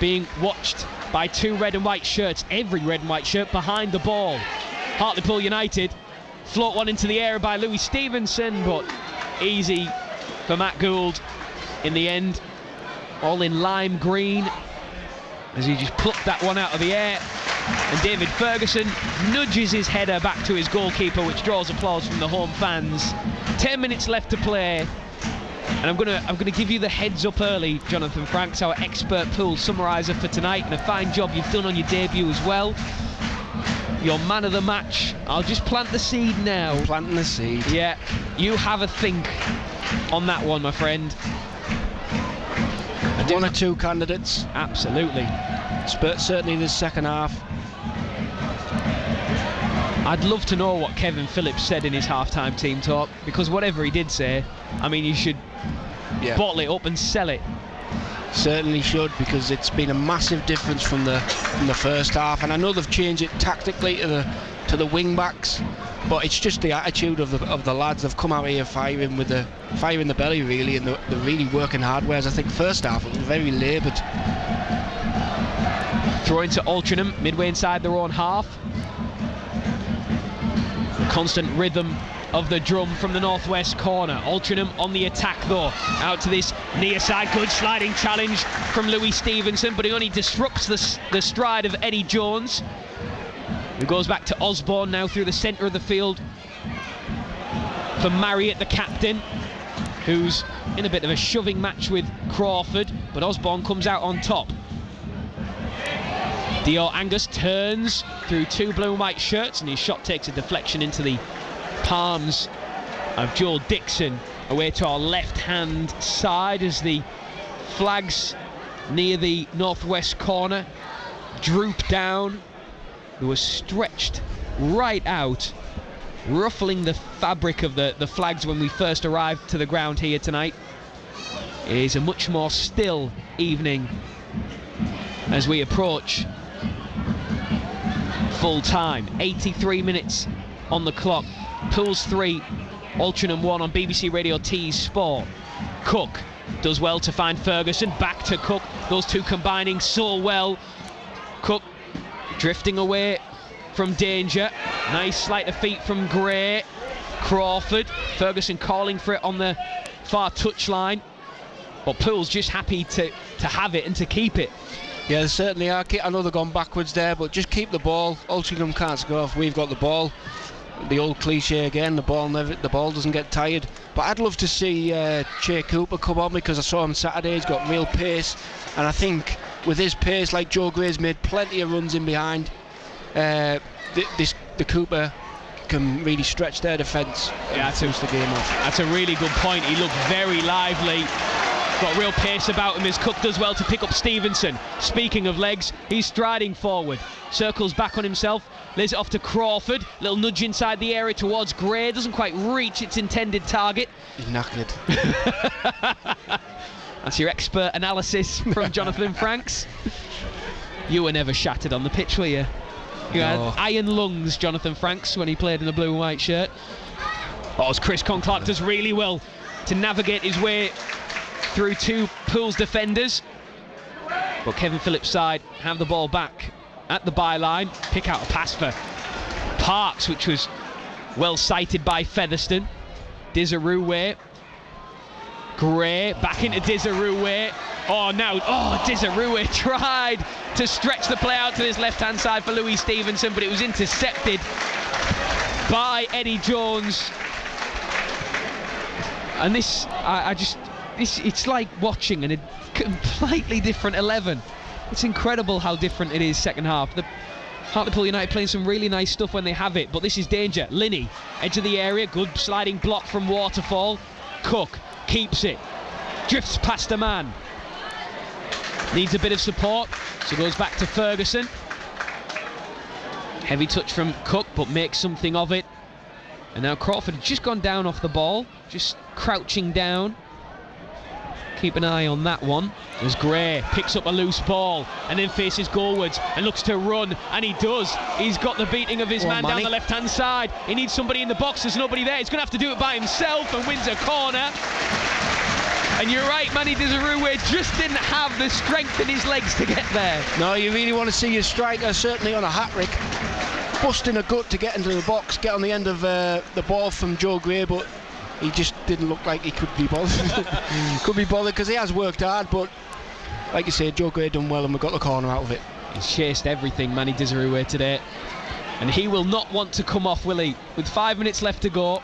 being watched by two red and white shirts, every red and white shirt behind the ball. Hartlepool United float one into the air by Louis Stevenson, but easy for Matt Gould in the end. All in lime green as he just plucked that one out of the air. And David Ferguson nudges his header back to his goalkeeper, which draws applause from the home fans. 10 minutes left to play. And I'm gonna give you the heads up early, Jonathan Franks, our expert pool summariser for tonight, and a fine job you've done on your debut as well. Your man of the match. I'll just plant the seed now. Planting the seed. Yeah, you have a think on that one, my friend. One or two candidates. Absolutely. Certainly this second half. I'd love to know what Kevin Phillips said in his half-time team talk, because whatever he did say, I mean, you should bottle it up and sell it. Certainly should, because it's been a massive difference from the first half, and I know they've changed it tactically to the wing backs, but it's just the attitude of the lads. They've come out here firing with the fire in the belly, really, and they're really working hard. Whereas I think first half it was very laboured. Throw into Altrincham, midway inside their own half. Constant rhythm of the drum from the northwest corner. Altrincham on the attack though, out to this near side. Good sliding challenge from Louis Stevenson, but he only disrupts the stride of Eddie Jones, who goes back to Osborne now through the centre of the field for Marriott, the captain, who's in a bit of a shoving match with Crawford, but Osborne comes out on top. Dior Angus turns through two blue and white shirts, and his shot takes a deflection into the palms of Joel Dixon, away to our left-hand side as the flags near the northwest corner droop down. They were stretched right out, ruffling the fabric of the flags when we first arrived to the ground here tonight. It is a much more still evening as we approach full time. 83 minutes on the clock. Pools 3, Altrincham 1 on BBC Radio T's Sport. Cook does well to find Ferguson, back to Cook. Those two combining so well. Cook drifting away from danger. Nice sleight of feet from Gray. Crawford. Ferguson calling for it on the far touchline. But Pools just happy to have it and to keep it. Yeah, they certainly are. I know they've gone backwards there, but just keep the ball. Altrincham can't score if we've got the ball. The old cliche again, the ball doesn't get tired. But I'd love to see Che Cooper come on, because I saw him Saturday. He's got real pace, and I think with his pace, like Joe Gray's made plenty of runs in behind, the Cooper can really stretch their defence. Yeah, that's the game off. That's a really good point. He looked very lively. Got real pace about him as Cook does well to pick up Stevenson. Speaking of legs, he's striding forward. Circles back on himself, lays it off to Crawford. Little nudge inside the area towards Gray. Doesn't quite reach its intended target. He's knackered. That's your expert analysis from Jonathan Franks. You were never shattered on the pitch, were you? You had iron lungs, Jonathan Franks, when he played in the blue and white shirt. Oh, as Chris Conclark does really well to navigate his way through two Pools defenders, but Kevin Phillips' side have the ball back at the byline. Pick out a pass for Parks, which was well sighted by Featherstone. Dizarouwe, Gray back into Dizarouwe. Dizarouwe tried to stretch the play out to this left-hand side for Louis Stevenson, but it was intercepted by Eddie Jones. And this, it's like watching a completely different 11. It's incredible how different it is second half. The Hartlepool United playing some really nice stuff when they have it, but this is danger. Linney, edge of the area, good sliding block from Waterfall. Cook keeps it, drifts past a man, needs a bit of support, so goes back to Ferguson. Heavy touch from Cook, but makes something of it. And now Crawford has just gone down off the ball, just crouching down. Keep an eye on that one as Gray picks up a loose ball and then faces goalwards and looks to run, and he does. He's got the beating of his man down the left-hand side. He needs somebody in the box. There's nobody there. He's going to have to do it by himself and wins a corner. And you're right, Manny Dizarouwe just didn't have the strength in his legs to get there. No, you really want to see your striker, certainly on a hat-trick, busting a gut to get into the box, get on the end of the ball from Joe Gray, but he just didn't look like he could be bothered. Because he has worked hard, but like you say, Joe Gray done well and we got the corner out of it. He's chased everything, Manny Dizarouwe, today, and he will not want to come off, will he? With 5 minutes left to go,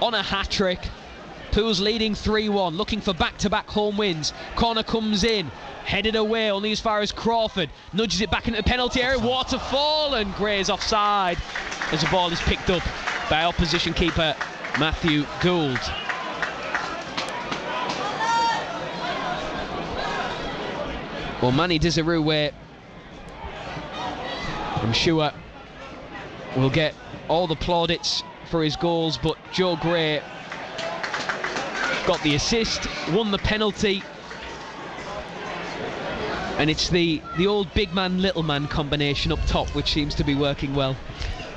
on a hat-trick. Pools leading 3-1, looking for back-to-back home wins. Corner comes in, headed away only as far as Crawford, nudges it back into the penalty area. Waterfall, and Gray's offside as the ball is picked up by opposition keeper Matthew Gould. Well, Manny Dizarouwe, I'm sure, will get all the plaudits for his goals, but Joe Gray got the assist, won the penalty, and it's the old big man little man combination up top which seems to be working well.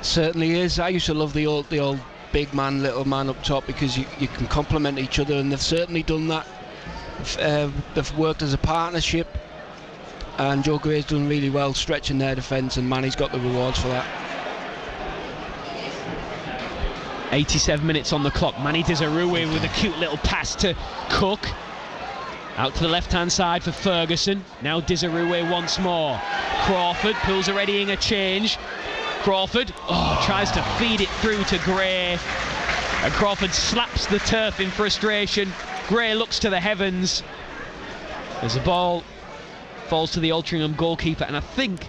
Certainly is. I used to love the old big man little man up top because you can complement each other, and they've certainly done that. They've worked as a partnership, and Joe Gray's done really well stretching their defence, and Manny's got the rewards for that. 87 minutes on the clock. Manny Dizarouwe with a cute little pass to Cook. Out to the left-hand side for Ferguson. Now Dizarouwe once more. Crawford, Pools are readying a change. Crawford tries to feed it through to Gray, and Crawford slaps the turf in frustration. Gray looks to the heavens as the ball falls to the Altrincham goalkeeper, and I think,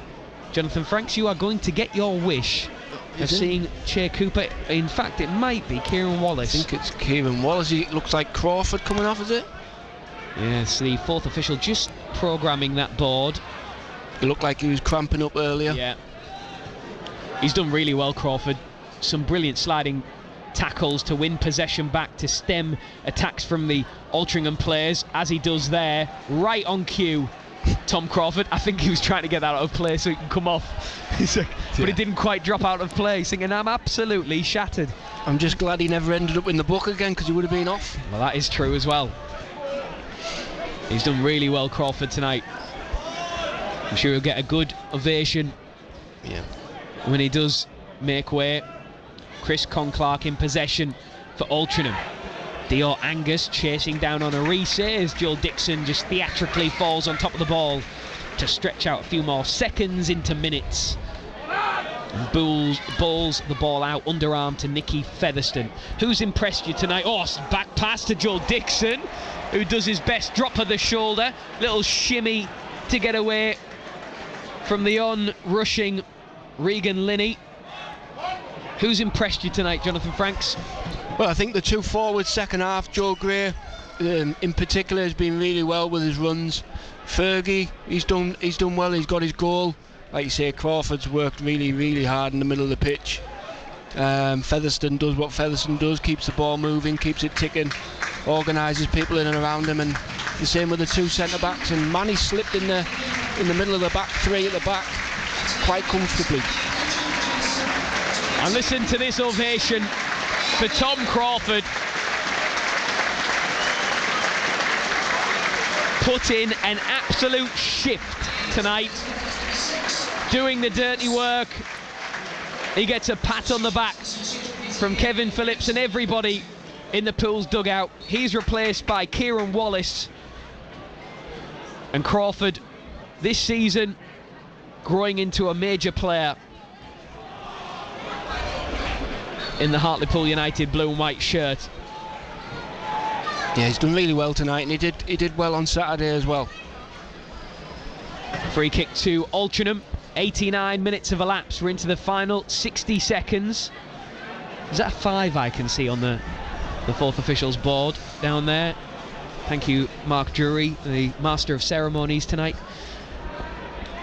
Jonathan Franks, you are going to get your wish of seeing Che Cooper. In fact, it might be Kieran Wallace. I think it's Kieran Wallace. It looks like Crawford coming off, is it? Yes, the fourth official just programming that board. It looked like he was cramping up earlier. Yeah. He's done really well, Crawford. Some brilliant sliding tackles to win possession back, to stem attacks from the Altrincham players, as he does there, right on cue. Tom Crawford, I think he was trying to get that out of play so he can come off. But it didn't quite drop out of play. He's thinking, I'm absolutely shattered. I'm just glad he never ended up in the book again, because he would have been off. Well, that is true as well. He's done really well, Crawford, tonight. I'm sure he'll get a good ovation when he does make way. Chris Conclark in possession for Altrincham. Dio Angus chasing down on Arise as Joel Dixon just theatrically falls on top of the ball to stretch out a few more seconds into minutes. And bowls the ball out underarm to Nicky Featherstone. Who's impressed you tonight? Back pass to Joel Dixon, who does his best drop of the shoulder, little shimmy to get away from the on-rushing Regan Linney. Who's impressed you tonight, Jonathan Franks? Well, I think the two forwards second half, Joe Gray in particular has been really well with his runs. Fergie, he's done well, he's got his goal. Like you say, Crawford's worked really, really hard in the middle of the pitch. Featherstone does what Featherstone does, keeps the ball moving, keeps it ticking, organises people in and around him, and the same with the two centre-backs. And Manny slipped in the middle of the back three at the back quite comfortably. And listen to this ovation for Tom Crawford. Put in an absolute shift tonight, doing the dirty work. He gets a pat on the back from Kevin Phillips and everybody in the Pools dugout. He's replaced by Kieran Wallace. And Crawford, this season, growing into a major player in the Hartlepool United blue and white shirt. Yeah, he's done really well tonight, and he did well on Saturday as well. Free kick to Altrincham. 89 minutes have elapsed. We're into the final 60 seconds. Is that 5 I can see on the fourth officials board down there? Thank you, Mark Drury, the master of ceremonies tonight.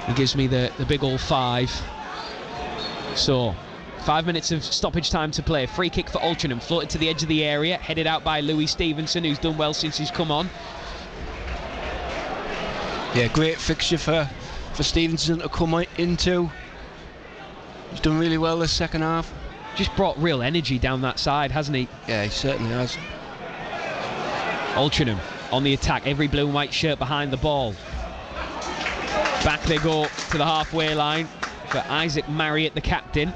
He gives me the big old 5. So 5 minutes of stoppage time to play. Free kick for Altrincham, floated to the edge of the area, headed out by Louis Stevenson, who's done well since he's come on. Yeah, great fixture for Stevenson to come into. He's done really well this second half. Just brought real energy down that side, hasn't he? Yeah, he certainly has. Altrincham on the attack, every blue and white shirt behind the ball. Back they go to the halfway line for Isaac Marriott, the captain.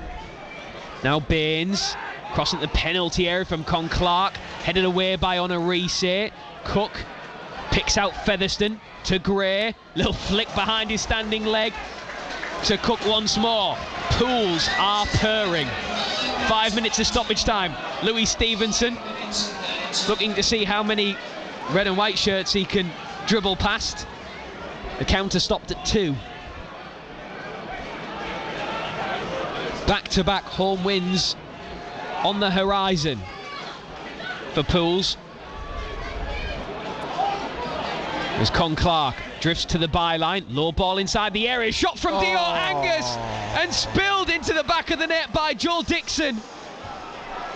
Now Baines crossing the penalty area from Con Clark, headed away by Honorise. Cook picks out Featherstone to Gray, little flick behind his standing leg to Cook once more. Pools are purring. 5 minutes of stoppage time. Louis Stevenson looking to see how many red and white shirts he can dribble past. The counter stopped at 2. Back-to-back home wins on the horizon for Pools. As Con Clark drifts to the byline, low ball inside the area, shot from Dio Angus and spilled into the back of the net by Joel Dixon.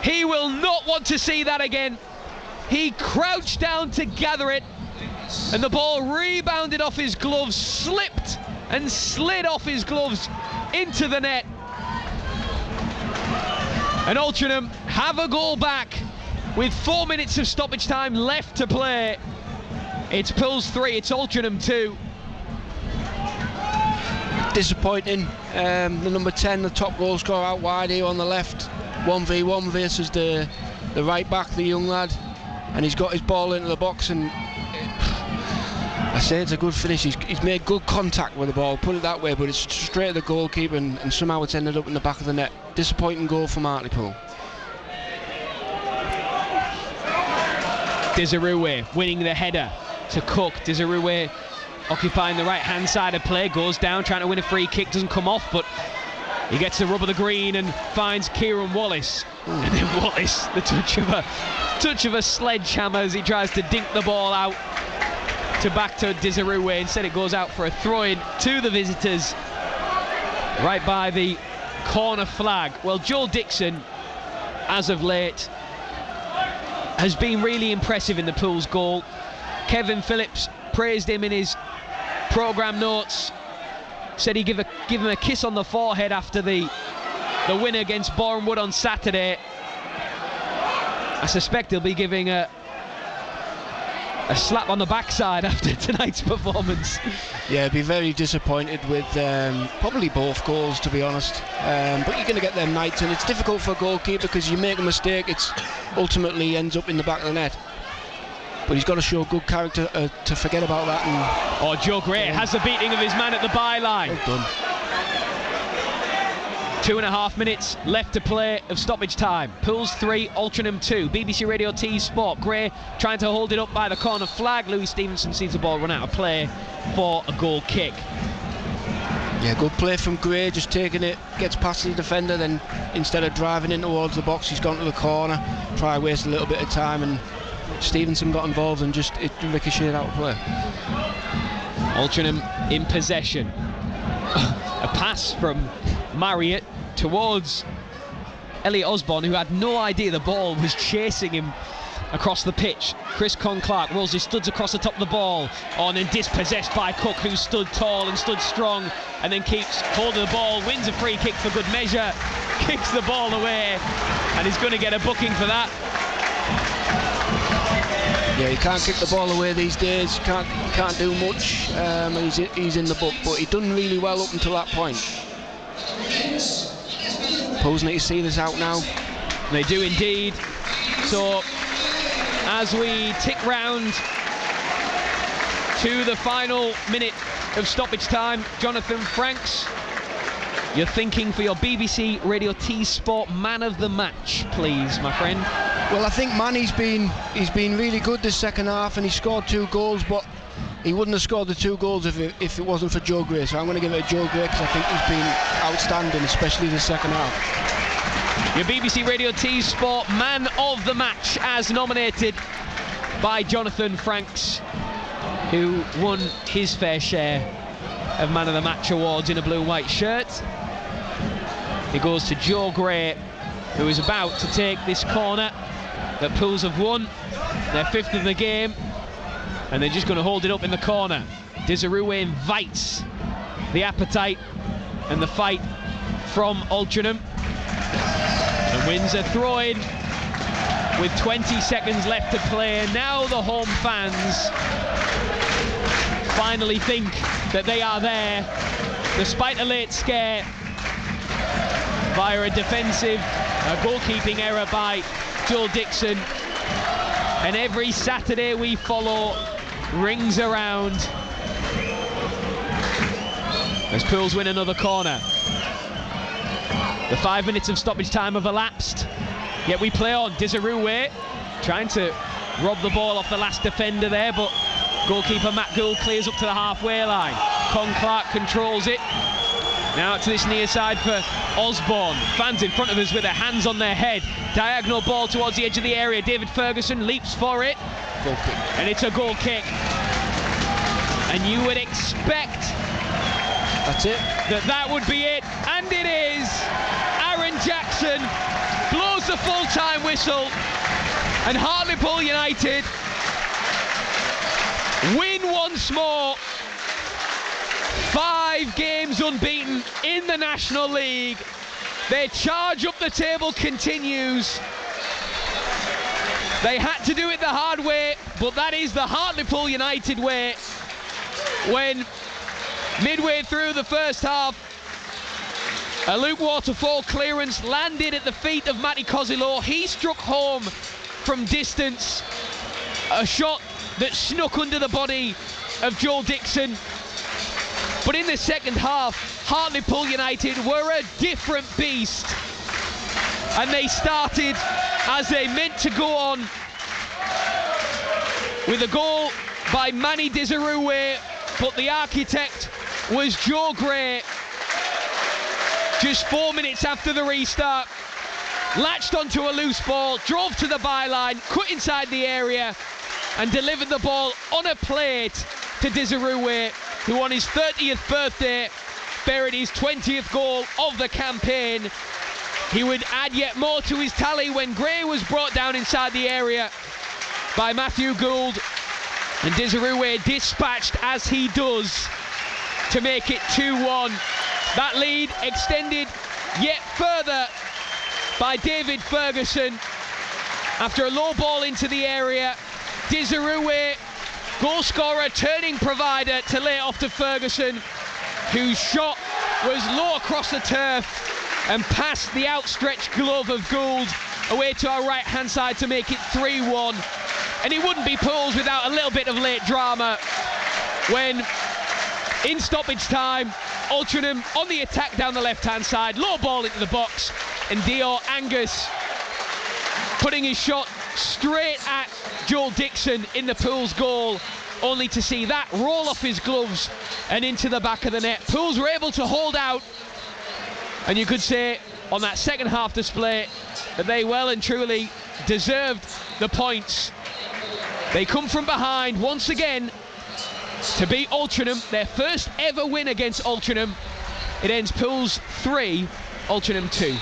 He will not want to see that again. He crouched down to gather it, and the ball rebounded off his gloves, slipped and slid off his gloves into the net. And Altrincham have a goal back with 4 minutes of stoppage time left to play. It's Pools 3, it's Altrincham 2. Disappointing. The number 10, the top goal scorer, out wide here on the left. 1v1 versus the right back, the young lad. And he's got his ball into the box, and I say it's a good finish. He's made good contact with the ball, put it that way, but it's straight at the goalkeeper, and somehow it's ended up in the back of the net. Disappointing goal from Hartlepool. Desirue winning the header to Cook. Desirue occupying the right hand side of play, goes down trying to win a free kick, doesn't come off, but he gets the rub of the green and finds Kieran Wallace. And then Wallace, the touch of a sledgehammer as he tries to dink the ball out to back to Desirue. Instead it goes out for a throw-in to the visitors right by the corner flag. Well, Joel Dixon, as of late, has been really impressive in the Pools goal. Kevin Phillips praised him in his programme notes, said he'd give him a kiss on the forehead after the win against Bournemouth on Saturday. I suspect he'll be giving a slap on the backside after tonight's performance. Yeah, be very disappointed with probably both goals, to be honest. But you're going to get them nights, and it's difficult for a goalkeeper because you make a mistake, it's ultimately ends up in the back of the net. But he's got to show good character to forget about that. And Joe Gray has the beating of his man at the byline. Well done. 2.5 minutes left to play of stoppage time. Pools 3, Altrincham 2. BBC Radio T Sport. Gray trying to hold it up by the corner flag. Louis Stevenson sees the ball run out of play for a goal kick. Yeah, good play from Gray, just taking it, gets past the defender, then instead of driving in towards the box, he's gone to the corner, try to waste a little bit of time, and Stevenson got involved and just it ricocheted out of play. Altrincham in possession. A pass from Marriott towards Elliot Osborne, who had no idea the ball was chasing him across the pitch. Chris Con-Clark rolls his studs across the top of the ball, on and dispossessed by Cook, who stood tall and stood strong, and then keeps hold of the ball, wins a free kick for good measure, kicks the ball away, and he's going to get a booking for that. Yeah, he can't kick the ball away these days. He can't do much. He's in the book, but he's done really well up until that point. Pools need to see this out now. They do indeed. So as we tick round to the final minute of stoppage time, Jonathan Franks, you're thinking for your BBC Radio T Sport man of the match, please, my friend. Well, I think Manny's been really good this second half, and he scored 2 goals, but he wouldn't have scored the 2 goals if it wasn't for Joe Gray. So I'm going to give it to Joe Gray because I think he's been outstanding, especially the second half. Your BBC Radio T Sport Man of the Match, as nominated by Jonathan Franks, who won his fair share of Man of the Match awards in a blue and white shirt. It goes to Joe Gray, who is about to take this corner that Pools have won, their 5th of the game, and they're just going to hold it up in the corner. Desirue invites the appetite and the fight from Altrincham and wins a throw-in with 20 seconds left to play. Now the home fans finally think that they are there, despite a late scare via a goalkeeping error by Joel Dixon. And every Saturday we follow rings around as Pools win another corner. The 5 minutes of stoppage time have elapsed, yet we play on. Desirue trying to rob the ball off the last defender there, but goalkeeper Matt Gould clears up to the halfway line. Con Clark controls it. Now to this near side for Osborne. Fans in front of us with their hands on their head. Diagonal ball towards the edge of the area. David Ferguson leaps for it. Goal kick. And it's a goal kick. And you would expect that's it, that would be it. And it is. Aaron Jackson blows the full-time whistle. And Hartlepool United win once more. 5 games unbeaten in the National League. Their charge up the table continues. They had to do it the hard way, but that is the Hartlepool United way. When midway through the first half, a Luke Waterfall clearance landed at the feet of Matty Cosilo. He struck home from distance, a shot that snuck under the body of Joel Dixon. But in the second half, Hartlepool United were a different beast. And they started as they meant to go on, with a goal by Manny Desirue, but the architect was Joe Gray. Just 4 minutes after the restart, latched onto a loose ball, drove to the byline, cut inside the area, and delivered the ball on a plate to Desirue, who on his 30th birthday buried his 20th goal of the campaign. He would add yet more to his tally when Gray was brought down inside the area by Matthew Gould, and Desirue dispatched as he does to make it 2-1. That lead extended yet further by David Ferguson after a low ball into the area. Desirue, goal scorer, turning provider, to lay it off to Ferguson, whose shot was low across the turf and past the outstretched glove of Gould away to our right hand side to make it 3-1. And it wouldn't be Pools without a little bit of late drama when, in stoppage time, Altrincham on the attack down the left hand side, low ball into the box, and Dio Angus putting his shot straight at Joel Dixon in the Pools goal, only to see that roll off his gloves and into the back of the net. Pools were able to hold out, and you could say on that second half display that they well and truly deserved the points. They come from behind once again to beat Altrincham, their first ever win against Altrincham. It ends Pools 3, Altrincham 2.